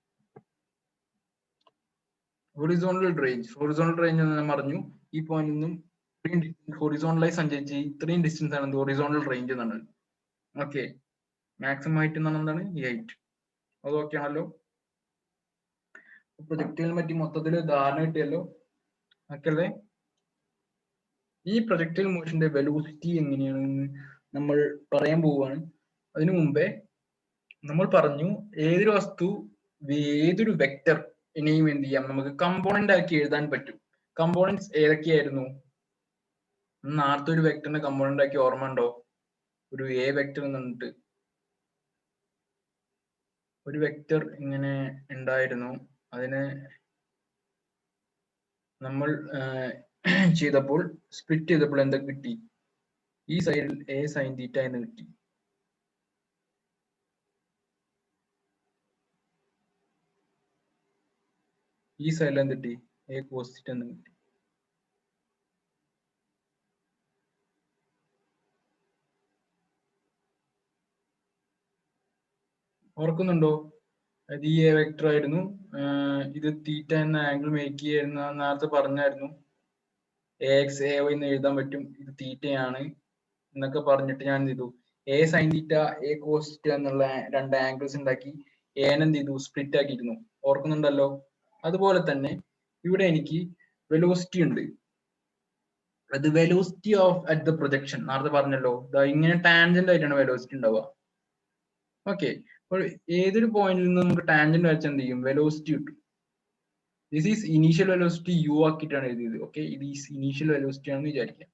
horizontal range. Horizontal range എന്ന് ഞാൻ പറഞ്ഞു, ഈ പോയിന്റിൽ നിന്നും ഹൊറിസോണ്ടലായി സഞ്ചരിച്ച് ഇത്രയും ഡിസ്റ്റൻസ് ആണ് ഹൊറിസോണ്ടൽ റേഞ്ച് എന്നാണ്. ഓക്കെ, മാക്സിമം ഹൈറ്റ് എന്ന് പറഞ്ഞാൽ എന്താണ്, ഈ ഹൈറ്റ്. അത് ഓക്കെ ആണല്ലോ. പ്രൊജക്ടൈലിനെ പറ്റി മൊത്തത്തിൽ ധാരണ കിട്ടിയല്ലോ. ഓക്കെ അല്ലേ. ഈ പ്രൊജക്ടൈൽ മോഷന്റെ വെലോസിറ്റി എങ്ങനെയാണെന്ന് നമ്മൾ പറയാൻ പോവുകയാണ്. അതിനു മുമ്പേ നമ്മൾ പറഞ്ഞു ഏതൊരു വസ്തു, ഏതൊരു വെക്ടർ ഇനിയും എന്ത് ചെയ്യാം, നമുക്ക് കമ്പോണന്റ് ആക്കി എഴുതാൻ പറ്റും. കമ്പോണന്റ്സ് ഏതൊക്കെയായിരുന്നു, നേരത്തെ ഒരു വെക്ടറിന്റെ കമ്പോണന്റ് ആക്കി ഓർമ്മ ഉണ്ടോ? ഒരു എ വെക്ടർ എന്നിട്ട് ഒരു വെക്ടർ ഇങ്ങനെ ഉണ്ടായിരുന്നു. അതിനെ നമ്മൾ ചെയ്തപ്പോൾ സ്പ്ലിറ്റ് ചെയ്തപ്പോൾ എന്തൊക്കെ കിട്ടി, ഈ സൈഡിൽ എ സൈൻ തീറ്റ എന്ന് കിട്ടി. ഈ സൈഡിൽ എന്ത് കിട്ടി, എ കോസ് തീറ്റ എന്ന് കിട്ടി. ഓർക്കുന്നുണ്ടോ? അത് ഈ എ വെക്ടർ ആയിരുന്നു, ഇത് തീറ്റ എന്ന ആംഗിൾ മേക്ക് ചെയ്യുന്ന നേരത്തെ പറഞ്ഞായിരുന്നു. എ എക്സ് എ വൈ എന്ന് എഴുതാൻ പറ്റും, ഇത് തീറ്റയാണ് എന്നൊക്കെ പറഞ്ഞിട്ട് ഞാൻ എന്ത് ചെയ്തു, A sine theta A cos theta എന്നുള്ള രണ്ട് ആംഗിൾസ് ഉണ്ടാക്കി എനെ എന്ത് ചെയ്തു, സ്പ്ലിറ്റ് ആക്കിയിരുന്നു. ഓർക്കുന്നുണ്ടല്ലോ. അതുപോലെ തന്നെ ഇവിടെ എനിക്ക് വെലോസിറ്റി ഉണ്ട്. അത് velocity of at the projection നേരത്തെ പറഞ്ഞല്ലോ, ഇങ്ങനെ ടാൻജന്റ് ആയിട്ടാണ് വെലോസിറ്റി ഉണ്ടാവുക. ഓക്കെ, അപ്പോൾ ഏതൊരു പോയിന്റിൽ നിന്ന് നമുക്ക് ടാൻജന്റ് വെച്ചാൽ എന്ത് ചെയ്യും, വെലോസിറ്റി കിട്ടും. This is initial velocity u ആക്കിയിട്ടാണ് എഴുതിയത്. ഓക്കെ, ഇത് ഈസ് ഇനീഷ്യൽ വെലോസിറ്റി ആണെന്ന് വിചാരിക്കാം.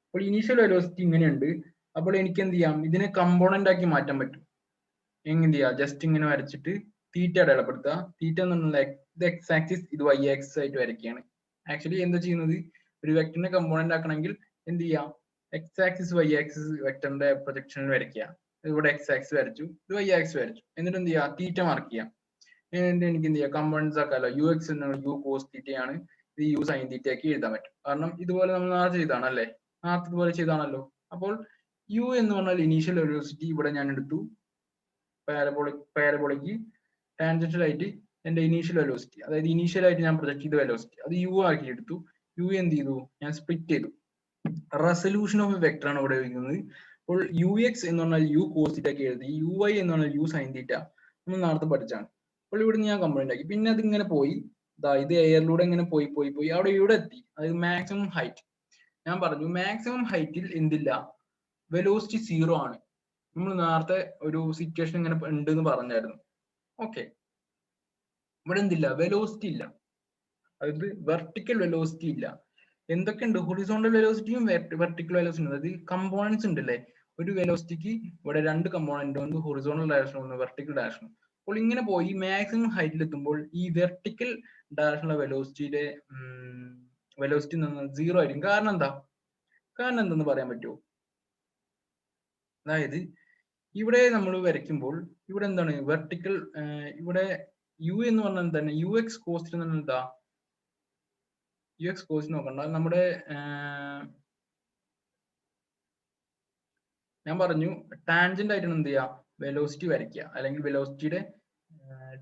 അപ്പോൾ ഇനീഷ്യൽ വെലോസിറ്റി ഇങ്ങനെയുണ്ട്. അപ്പോൾ എനിക്ക് എന്ത് ചെയ്യാം, ഇതിനെ കമ്പോണന്റ് ആക്കി മാറ്റാൻ പറ്റും. എങ്ങനെ ചെയ്യാം, ജസ്റ്റ് ഇങ്ങനെ വരച്ചിട്ട് തീറ്റ അടയാളപ്പെടുത്തുക. തീറ്റ എന്നുള്ള ഇത് എക്സ് ആക്സിസ്, ഇത് വൈ ആക്സിസ് ആയിട്ട് വരയ്ക്കുകയാണ്. ആക്ച്വലി എന്താ ചെയ്യുന്നത്, ഒരു വെക്ടറിനെ കമ്പോണന്റ് ആക്കണമെങ്കിൽ എന്ത് ചെയ്യാം, എക്സ് ആക്സിസ് വൈ ആക്സിസ് വെക്ടറിന്റെ പ്രൊജക്ഷനിൽ വരയ്ക്കുക. ഇവിടെ എക്സ് ആക്സിസ് വരച്ചു, ഇത് വൈ ആക്സിസ് വരച്ചു. എന്നിട്ട് എന്ത് ചെയ്യാം, തീറ്റ മാർക്ക് ചെയ്യാം. എനിക്ക് എന്ത് ചെയ്യാം, കമ്പോണൻസ് ആക്കാമല്ലോ. യു എക്സ് എന്നുള്ള യു കോസ് തീറ്റയാണ്, ഇത് യു സൈൻ തീറ്റ ആക്കി എഴുതാൻ പറ്റും. കാരണം ഇതുപോലെ നമ്മൾ നേരത്തെ ചെയ്താണല്ലേ, നേരത്തെ ഇതുപോലെ ചെയ്താണല്ലോ. അപ്പോൾ യു എന്ന് പറഞ്ഞാൽ ഇനീഷ്യൽ വെലോസിറ്റി ഇവിടെ ഞാൻ എടുത്തു, പാരബോളിക്ക് ടാൻജൻഷ്യൽ ആയിട്ട് എന്റെ ഇനീഷ്യൽ വെലോസിറ്റി, അതായത് ഇനീഷ്യൽ ആയിട്ട് ഞാൻ പ്രൊജക്ട് ചെയ്ത വെലോസിറ്റി അത് യു ആക്കി എടുത്തു. യു എന്ത് ചെയ്തു, ഞാൻ സ്പ്ലിറ്റ് ചെയ്തു. റെസൊല്യൂഷൻ ഓഫ് വെക്ടർ ആണ് ഇവിടെ എഴുതുന്നത്. അപ്പോൾ യു എക്സ് എന്ന് പറഞ്ഞാൽ യു കോസ് തീറ്റ ഒക്കെ എഴുതി, യു വൈ എന്ന് പറഞ്ഞാൽ യു സൈൻ തീറ്റ നമ്മൾ നേരത്തെ പഠിച്ചാണ്. അപ്പോൾ ഇവിടുന്ന് ഞാൻ കമ്പോണന്റ് ആക്കി. പിന്നെ അത് ഇങ്ങനെ പോയി, ഇത് എയറിലൂടെ ഇങ്ങനെ പോയി പോയി പോയി അവിടെ ഇവിടെ എത്തി, അതായത് മാക്സിമം ഹൈറ്റ്. ഞാൻ പറഞ്ഞു മാക്സിമം ഹൈറ്റിൽ എന്തില്ല, വെലോസിറ്റി സീറോ ആണ്. നമ്മൾ നേരത്തെ ഒരു സിറ്റുവേഷൻ ഇങ്ങനെ ഉണ്ട് എന്ന് പറഞ്ഞായിരുന്നു. ഓക്കെ, ഇവിടെ എന്തില്ല, വെലോസിറ്റി ഇല്ല, അതായത് വെർട്ടിക്കൽ വെലോസിറ്റി ഇല്ല. എന്തൊക്കെയുണ്ട്, ഹൊറിസോണ്ടൽ വെലോസിറ്റിയും വെർട്ടിക്കൽ വെലോസിറ്റിയും, അതായത് കമ്പോണൻസ് ഉണ്ടല്ലേ. ഒരു വെലോസിറ്റിക്ക് ഇവിടെ രണ്ട് കമ്പോണന്റ്, ഒന്ന് ഹൊറിസോണ്ടൽ ഡയറക്ഷനും ഒന്ന് വെർട്ടിക്കൽ ഡയറക്ഷനും. അപ്പോൾ ഇങ്ങനെ പോയി മാക്സിമം ഹൈറ്റിൽ എത്തുമ്പോൾ ഈ വെർട്ടിക്കൽ ഡയറക്ഷനുള്ള വെലോസിറ്റിയുടെ വെലോസിറ്റി സീറോ ആയിരിക്കും. കാരണം എന്തെന്ന് പറയാൻ പറ്റുമോ? അതായത് ഇവിടെ നമ്മൾ വരയ്ക്കുമ്പോൾ ഇവിടെ എന്താണ് വെർട്ടിക്കൽ, ഇവിടെ യു എന്ന് പറഞ്ഞാൽ എന്താണ്, യു എക്സ് കോസ്റ്റ് എന്ന് പറഞ്ഞാൽ എന്താ, യു എക്സ് കോസ്റ്റ് നോക്കണ്ട, നമ്മുടെ ഞാൻ പറഞ്ഞു ടാൻജന്റ് ആയിട്ടാണ് എന്ത് ചെയ്യുക, വെലോസിറ്റി വരയ്ക്കുക, അല്ലെങ്കിൽ വെലോസിറ്റിയുടെ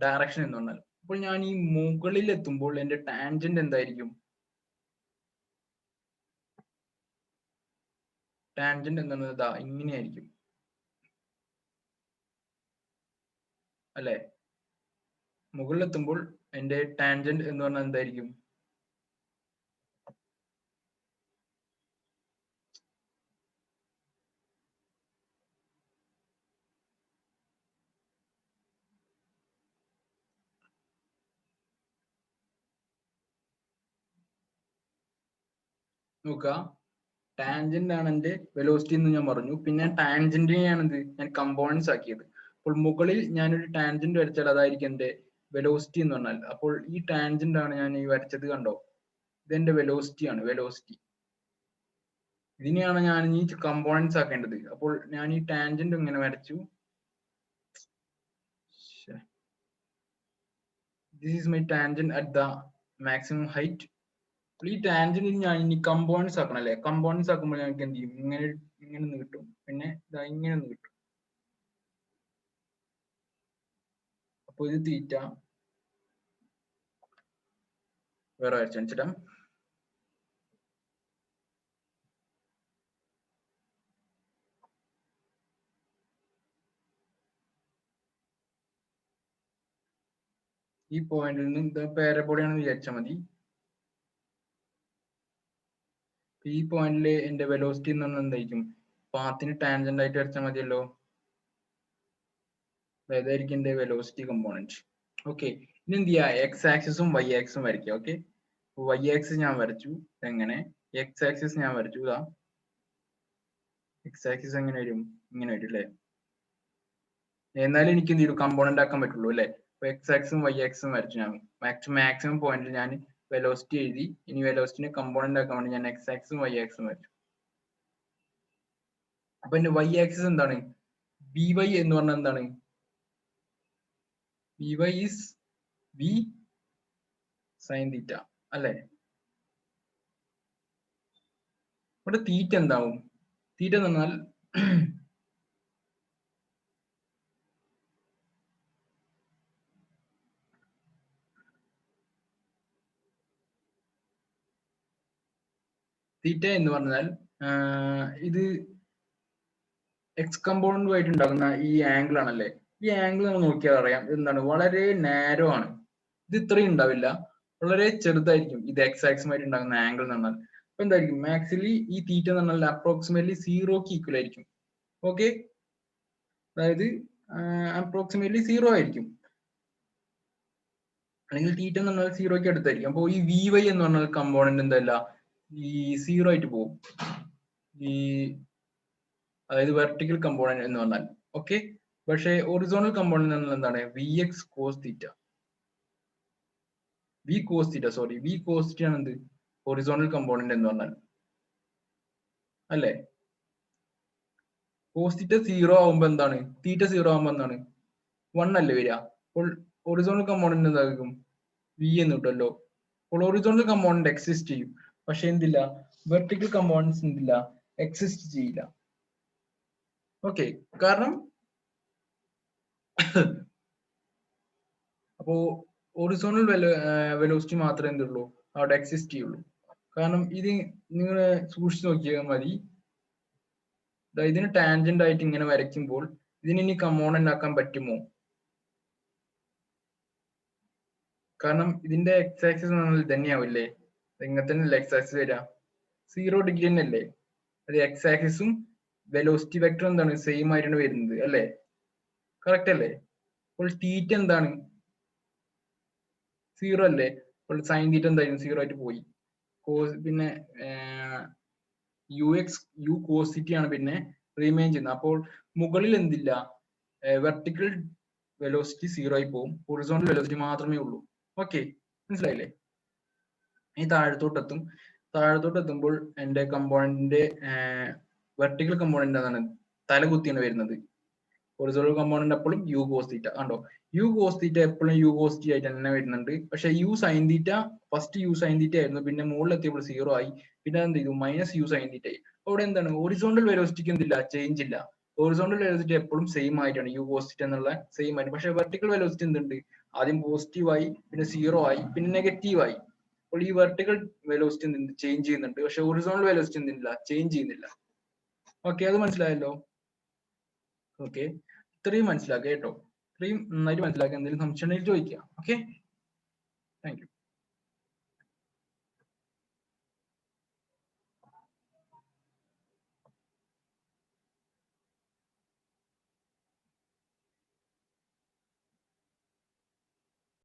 ഡയറക്ഷൻ എന്ന് പറഞ്ഞാൽ. അപ്പോൾ ഞാൻ ഈ മുകളിൽ എത്തുമ്പോൾ എന്റെ ടാൻജന്റ് എന്തായിരിക്കും, ടാൻജന്റ് എന്ന് പറഞ്ഞാൽ ഇങ്ങനെയായിരിക്കും അല്ലെ. മുകളിലെത്തുമ്പോൾ എന്റെ ടാൻജന്റ് എന്ന് പറഞ്ഞാൽ എന്തായിരിക്കും, നോക്കുക, ടാൻജന്റ് ആണ് എന്റെ വെലോസിറ്റി എന്ന് ഞാൻ പറഞ്ഞു. പിന്നെ ടാൻജന്റിനെയാണ് ഞാൻ കമ്പോണൻസ് ആക്കിയത്. അപ്പോൾ മുകളിൽ ഞാനൊരു ടാൻജന്റ് വരച്ചാൽ അതായിരിക്കും എന്റെ വെലോസിറ്റി എന്ന് പറഞ്ഞാൽ. അപ്പോൾ ഈ ടാൻജന്റ് ആണ് ഞാൻ ഈ വരച്ചത്, കണ്ടോ, ഇതെന്റെ വെലോസിറ്റി ആണ്, വെലോസിറ്റി. ഇതിനെയാണ് ഞാൻ ഈ കമ്പോണൻസ് ആക്കേണ്ടത്. അപ്പോൾ ഞാൻ ഈ ടാൻജന്റ് ഇങ്ങനെ വരച്ചു, this is my tangent at the maximum height. ഈ ടാൻജന്റ് ഞാൻ ഇനി കമ്പോണൻസ് ആക്കണം അല്ലെ. കമ്പോണൻസ് ആക്കുമ്പോൾ ഞങ്ങൾക്ക് എന്ത് ചെയ്യും, ഇങ്ങനെ ഒന്ന് കിട്ടും, പിന്നെ ഇങ്ങനെ ഒന്ന് കിട്ടും. അപ്പൊ ഇത് തീറ്റ വേറെ വരച്ചാ ഈ പോയിന്റിൽ നിന്ന് ഇത് പാരബോളയാണെന്ന് വിചാരിച്ചാൽ മതി. ഈ പോയിന്റിൽ എന്റെ വെലോസിറ്റി എന്ന് പറഞ്ഞാൽ എന്തായിരിക്കും, പാത്തിന് ടാൻജന്റ് ആയിട്ട് വരച്ചാൽ മതിയല്ലോ. അതായിരിക്കും എന്റെ വെലോസിറ്റി കമ്പോണന്റ്. ഓക്കെ, ഇനി എന്ത് ചെയ്യാ, എക്സ് ആക്സിസും വൈ ആക്സിസും വരയ്ക്കുക. ഓക്കെ, വൈ ആക്സിസ് ഞാൻ വരച്ചു, എങ്ങനെ, എക്സ് ആക്സിസ് ഞാൻ വരച്ചു, എക്സ് ആക്സിസ് എങ്ങനെ വരും, ഇങ്ങനെ വരും അല്ലേ. എന്നാലും എനിക്ക് എന്ത് ചെയ്യും, കമ്പോണന്റ് ആക്കാൻ പറ്റുള്ളൂ അല്ലെ. അപ്പൊ എക്സ് ആക്സും വൈ ആക്സും വരച്ചു ഞാൻ. മാക്സിമം പോയിന്റിൽ ഞാൻ വെലോസിറ്റി എഴുതി. ഇനി വെലോസിറ്റിനെ കമ്പോണന്റ് ആക്കാൻ വേണ്ടി ഞാൻ എക്സ് ആക്സും വൈ ആക്സും വരച്ചു. അപ്പൊ എന്റെ വൈ ആക്സിസ് എന്താണ്, ബി വൈ എന്ന് പറഞ്ഞാൽ എന്താണ്, B Y is B sign theta അല്ലെ. ഇവിടെ തീറ്റ എന്താവും, തീറ്റ എന്ന് പറഞ്ഞാൽ തീറ്റ എന്ന് പറഞ്ഞാൽ ഇത് എക്സ് കമ്പോണന്റുമായിട്ട് ഉണ്ടാകുന്ന ഈ ആംഗിൾ ആണല്ലേ. ഈ ആംഗിൾ നമ്മൾ നോക്കിയാൽ അറിയാം എന്താണ്, വളരെ നാരോ ആണ്. ഇത് ഇത്രയും ഉണ്ടാവില്ല, വളരെ ചെറുതായിരിക്കും ഇത് എക്സ് ആക്സുമായിട്ട് ഉണ്ടാകുന്ന ആംഗിൾ എന്ന് പറഞ്ഞാൽ. അപ്പൊ എന്തായിരിക്കും, ആക്ച്വലി ഈ തീറ്റ എന്ന് പറഞ്ഞാൽ അപ്രോക്സിമേറ്റ്ലി സീറോക്ക് ഈക്വൽ ആയിരിക്കും. ഓക്കെ, അതായത് അപ്രോക്സിമേറ്റ്ലി സീറോ ആയിരിക്കും, അല്ലെങ്കിൽ തീറ്റ എന്ന് പറഞ്ഞാൽ സീറോയ്ക്ക് അടുത്തായിരിക്കും. അപ്പോൾ ഈ വി വൈ എന്ന് പറഞ്ഞാൽ കമ്പോണന്റ് എന്തല്ല, ഈ സീറോ ആയിട്ട് പോകും, ഈ അതായത് വെർട്ടിക്കൽ കമ്പോണന്റ് എന്ന് പറഞ്ഞാൽ. ഓക്കെ, പക്ഷേ ഒറിസോണൽ കമ്പോണന്റ് എന്നാൽ എന്താണ്, V X cos theta, V cos theta ആണ് എന്ത്, ഒറിസോണൽ കമ്പോണന്റ് എന്ന് പറഞ്ഞാൽ അല്ലെ. കോസ് തീറ്റ സീറോ ആവുമ്പോ എന്താണ്, തീറ്റ സീറോ ആവുമ്പോ എന്താണ്, 1 അല്ലേ വരിക. അപ്പോൾ ഹൊറിസോണ്ടൽ കമ്പോണന്റ് എന്തായിരിക്കും? വി എന്ന് കിട്ടുമല്ലോ. അപ്പോൾ ഹൊറിസോണ്ടൽ കമ്പോണന്റ് എക്സിസ്റ്റ് ചെയ്യും, പക്ഷെ എന്തില്ല, വെർട്ടിക്കൽ കമ്പോണൻസ് എന്തില്ല, എക്സിസ്റ്റ് ചെയ്യില്ല. ഓക്കെ, കാരണം അപ്പോ ഹൊറിസോണ്ടൽ വെലോസിറ്റി മാത്രമേ എന്തുള്ളൂ അവിടെ എക്സിസ്റ്റ് ചെയ്യുള്ളൂ. കാരണം ഇത് നിങ്ങൾ സൂക്ഷിച്ചു നോക്കിയാൽ മതി, ഇതിന് ടാൻജന്റ് ആയിട്ട് ഇങ്ങനെ വരയ്ക്കുമ്പോൾ ഇതിന് ഇനി കമ്പോണന്റ് ആക്കാൻ പറ്റുമോ? കാരണം ഇതിന്റെ എക്സ് ആക്സിസ് തന്നെയാവില്ലേ, ഇങ്ങനെ തന്നെ എക്സ് ആക്സിസ് വരാം, 0 ഡിഗ്രി തന്നെയല്ലേ. അത് എക്സ് ആക്സിസും വെലോസിറ്റി വെക്ടർ എന്താണ്, സെയിം ആയിട്ടാണ് വരുന്നത് അല്ലേ, കറക്റ്റ് അല്ലേ? അപ്പോൾ തീറ്റ എന്താണ്, 0 അല്ലേ. അപ്പോൾ സൈൻ തീറ്റ എന്തായാലും 0 ആയിട്ട് പോയി. പിന്നെ യു കോസ് തീറ്റ ആണ് പിന്നെ റിമെയിൻ ചെയ്യുന്നത്. അപ്പോൾ മുകളിൽ എന്തില്ല, വെർട്ടിക്കൽ വെലോസിറ്റി 0 ആയി പോകും, ഹൊറിസോണ്ടൽ വെലോസിറ്റി മാത്രമേ ഉള്ളൂ. ഓക്കെ, മനസ്സിലായില്ലേ? ഈ താഴത്തോട്ടെത്തുമ്പോൾ എന്റെ കമ്പോണന്റിന്റെ വെർട്ടിക്കൽ കമ്പോണന്റ് എന്താണ്, തലകുത്തിയാണ് വരുന്നത്. ഹൊറിസോണ്ടൽ കമ്പോണന്റ് എപ്പോഴും യു കോസ് തീറ്റ കണ്ടോ, യു കോസ് തീറ്റ എപ്പോഴും യു കോസ് ടി ആയിട്ട് തന്നെ വരുന്നുണ്ട്. പക്ഷെ U sine theta first U sine theta ആയിരുന്നു, പിന്നെ മുകളിലെത്തിയപ്പോൾ 0 ആയി, പിന്നെ എന്ത് ചെയ്തു, മൈനസ് യു സൈൻ തീറ്റ ആയി. അവിടെ എന്താണ്, ഹൊറിസോണ്ടൽ വെലോസിറ്റിക്ക് എന്തില്ല, ചേഞ്ച് ഇല്ല. ഹൊറിസോണ്ടൽ വെലോസിറ്റി എപ്പോഴും സെയിം ആയിട്ടാണ്, യു കോസ് തീറ്റ എന്നുള്ള സെയിം ആയിട്ട്. പക്ഷെ വെർട്ടിക്കൽ വെലോസിറ്റി എന്തുണ്ട്, ആദ്യം പോസിറ്റീവ് ആയി, പിന്നെ 0 ആയി, പിന്നെ നെഗറ്റീവ് ആയി. അപ്പോൾ ഈ വെർട്ടിക്കൽ വെലോസിറ്റി എന്തുണ്ട്, ചേഞ്ച് ചെയ്യുന്നുണ്ട്. പക്ഷെ ഹൊറിസോണ്ടൽ വെലോസിറ്റി എന്തില്ല, ചേഞ്ച് ചെയ്യുന്നില്ല. ഓക്കെ, അത് മനസ്സിലായല്ലോ. ഓക്കെ, ഇത്രയും മനസ്സിലാക്കുക കേട്ടോ, ഇത്രയും നന്നായിട്ട് മനസ്സിലാക്കുക. എന്തെങ്കിലും സംശയം ഉണ്ടെങ്കിൽ ചോദിക്കുക. Okay, thank you.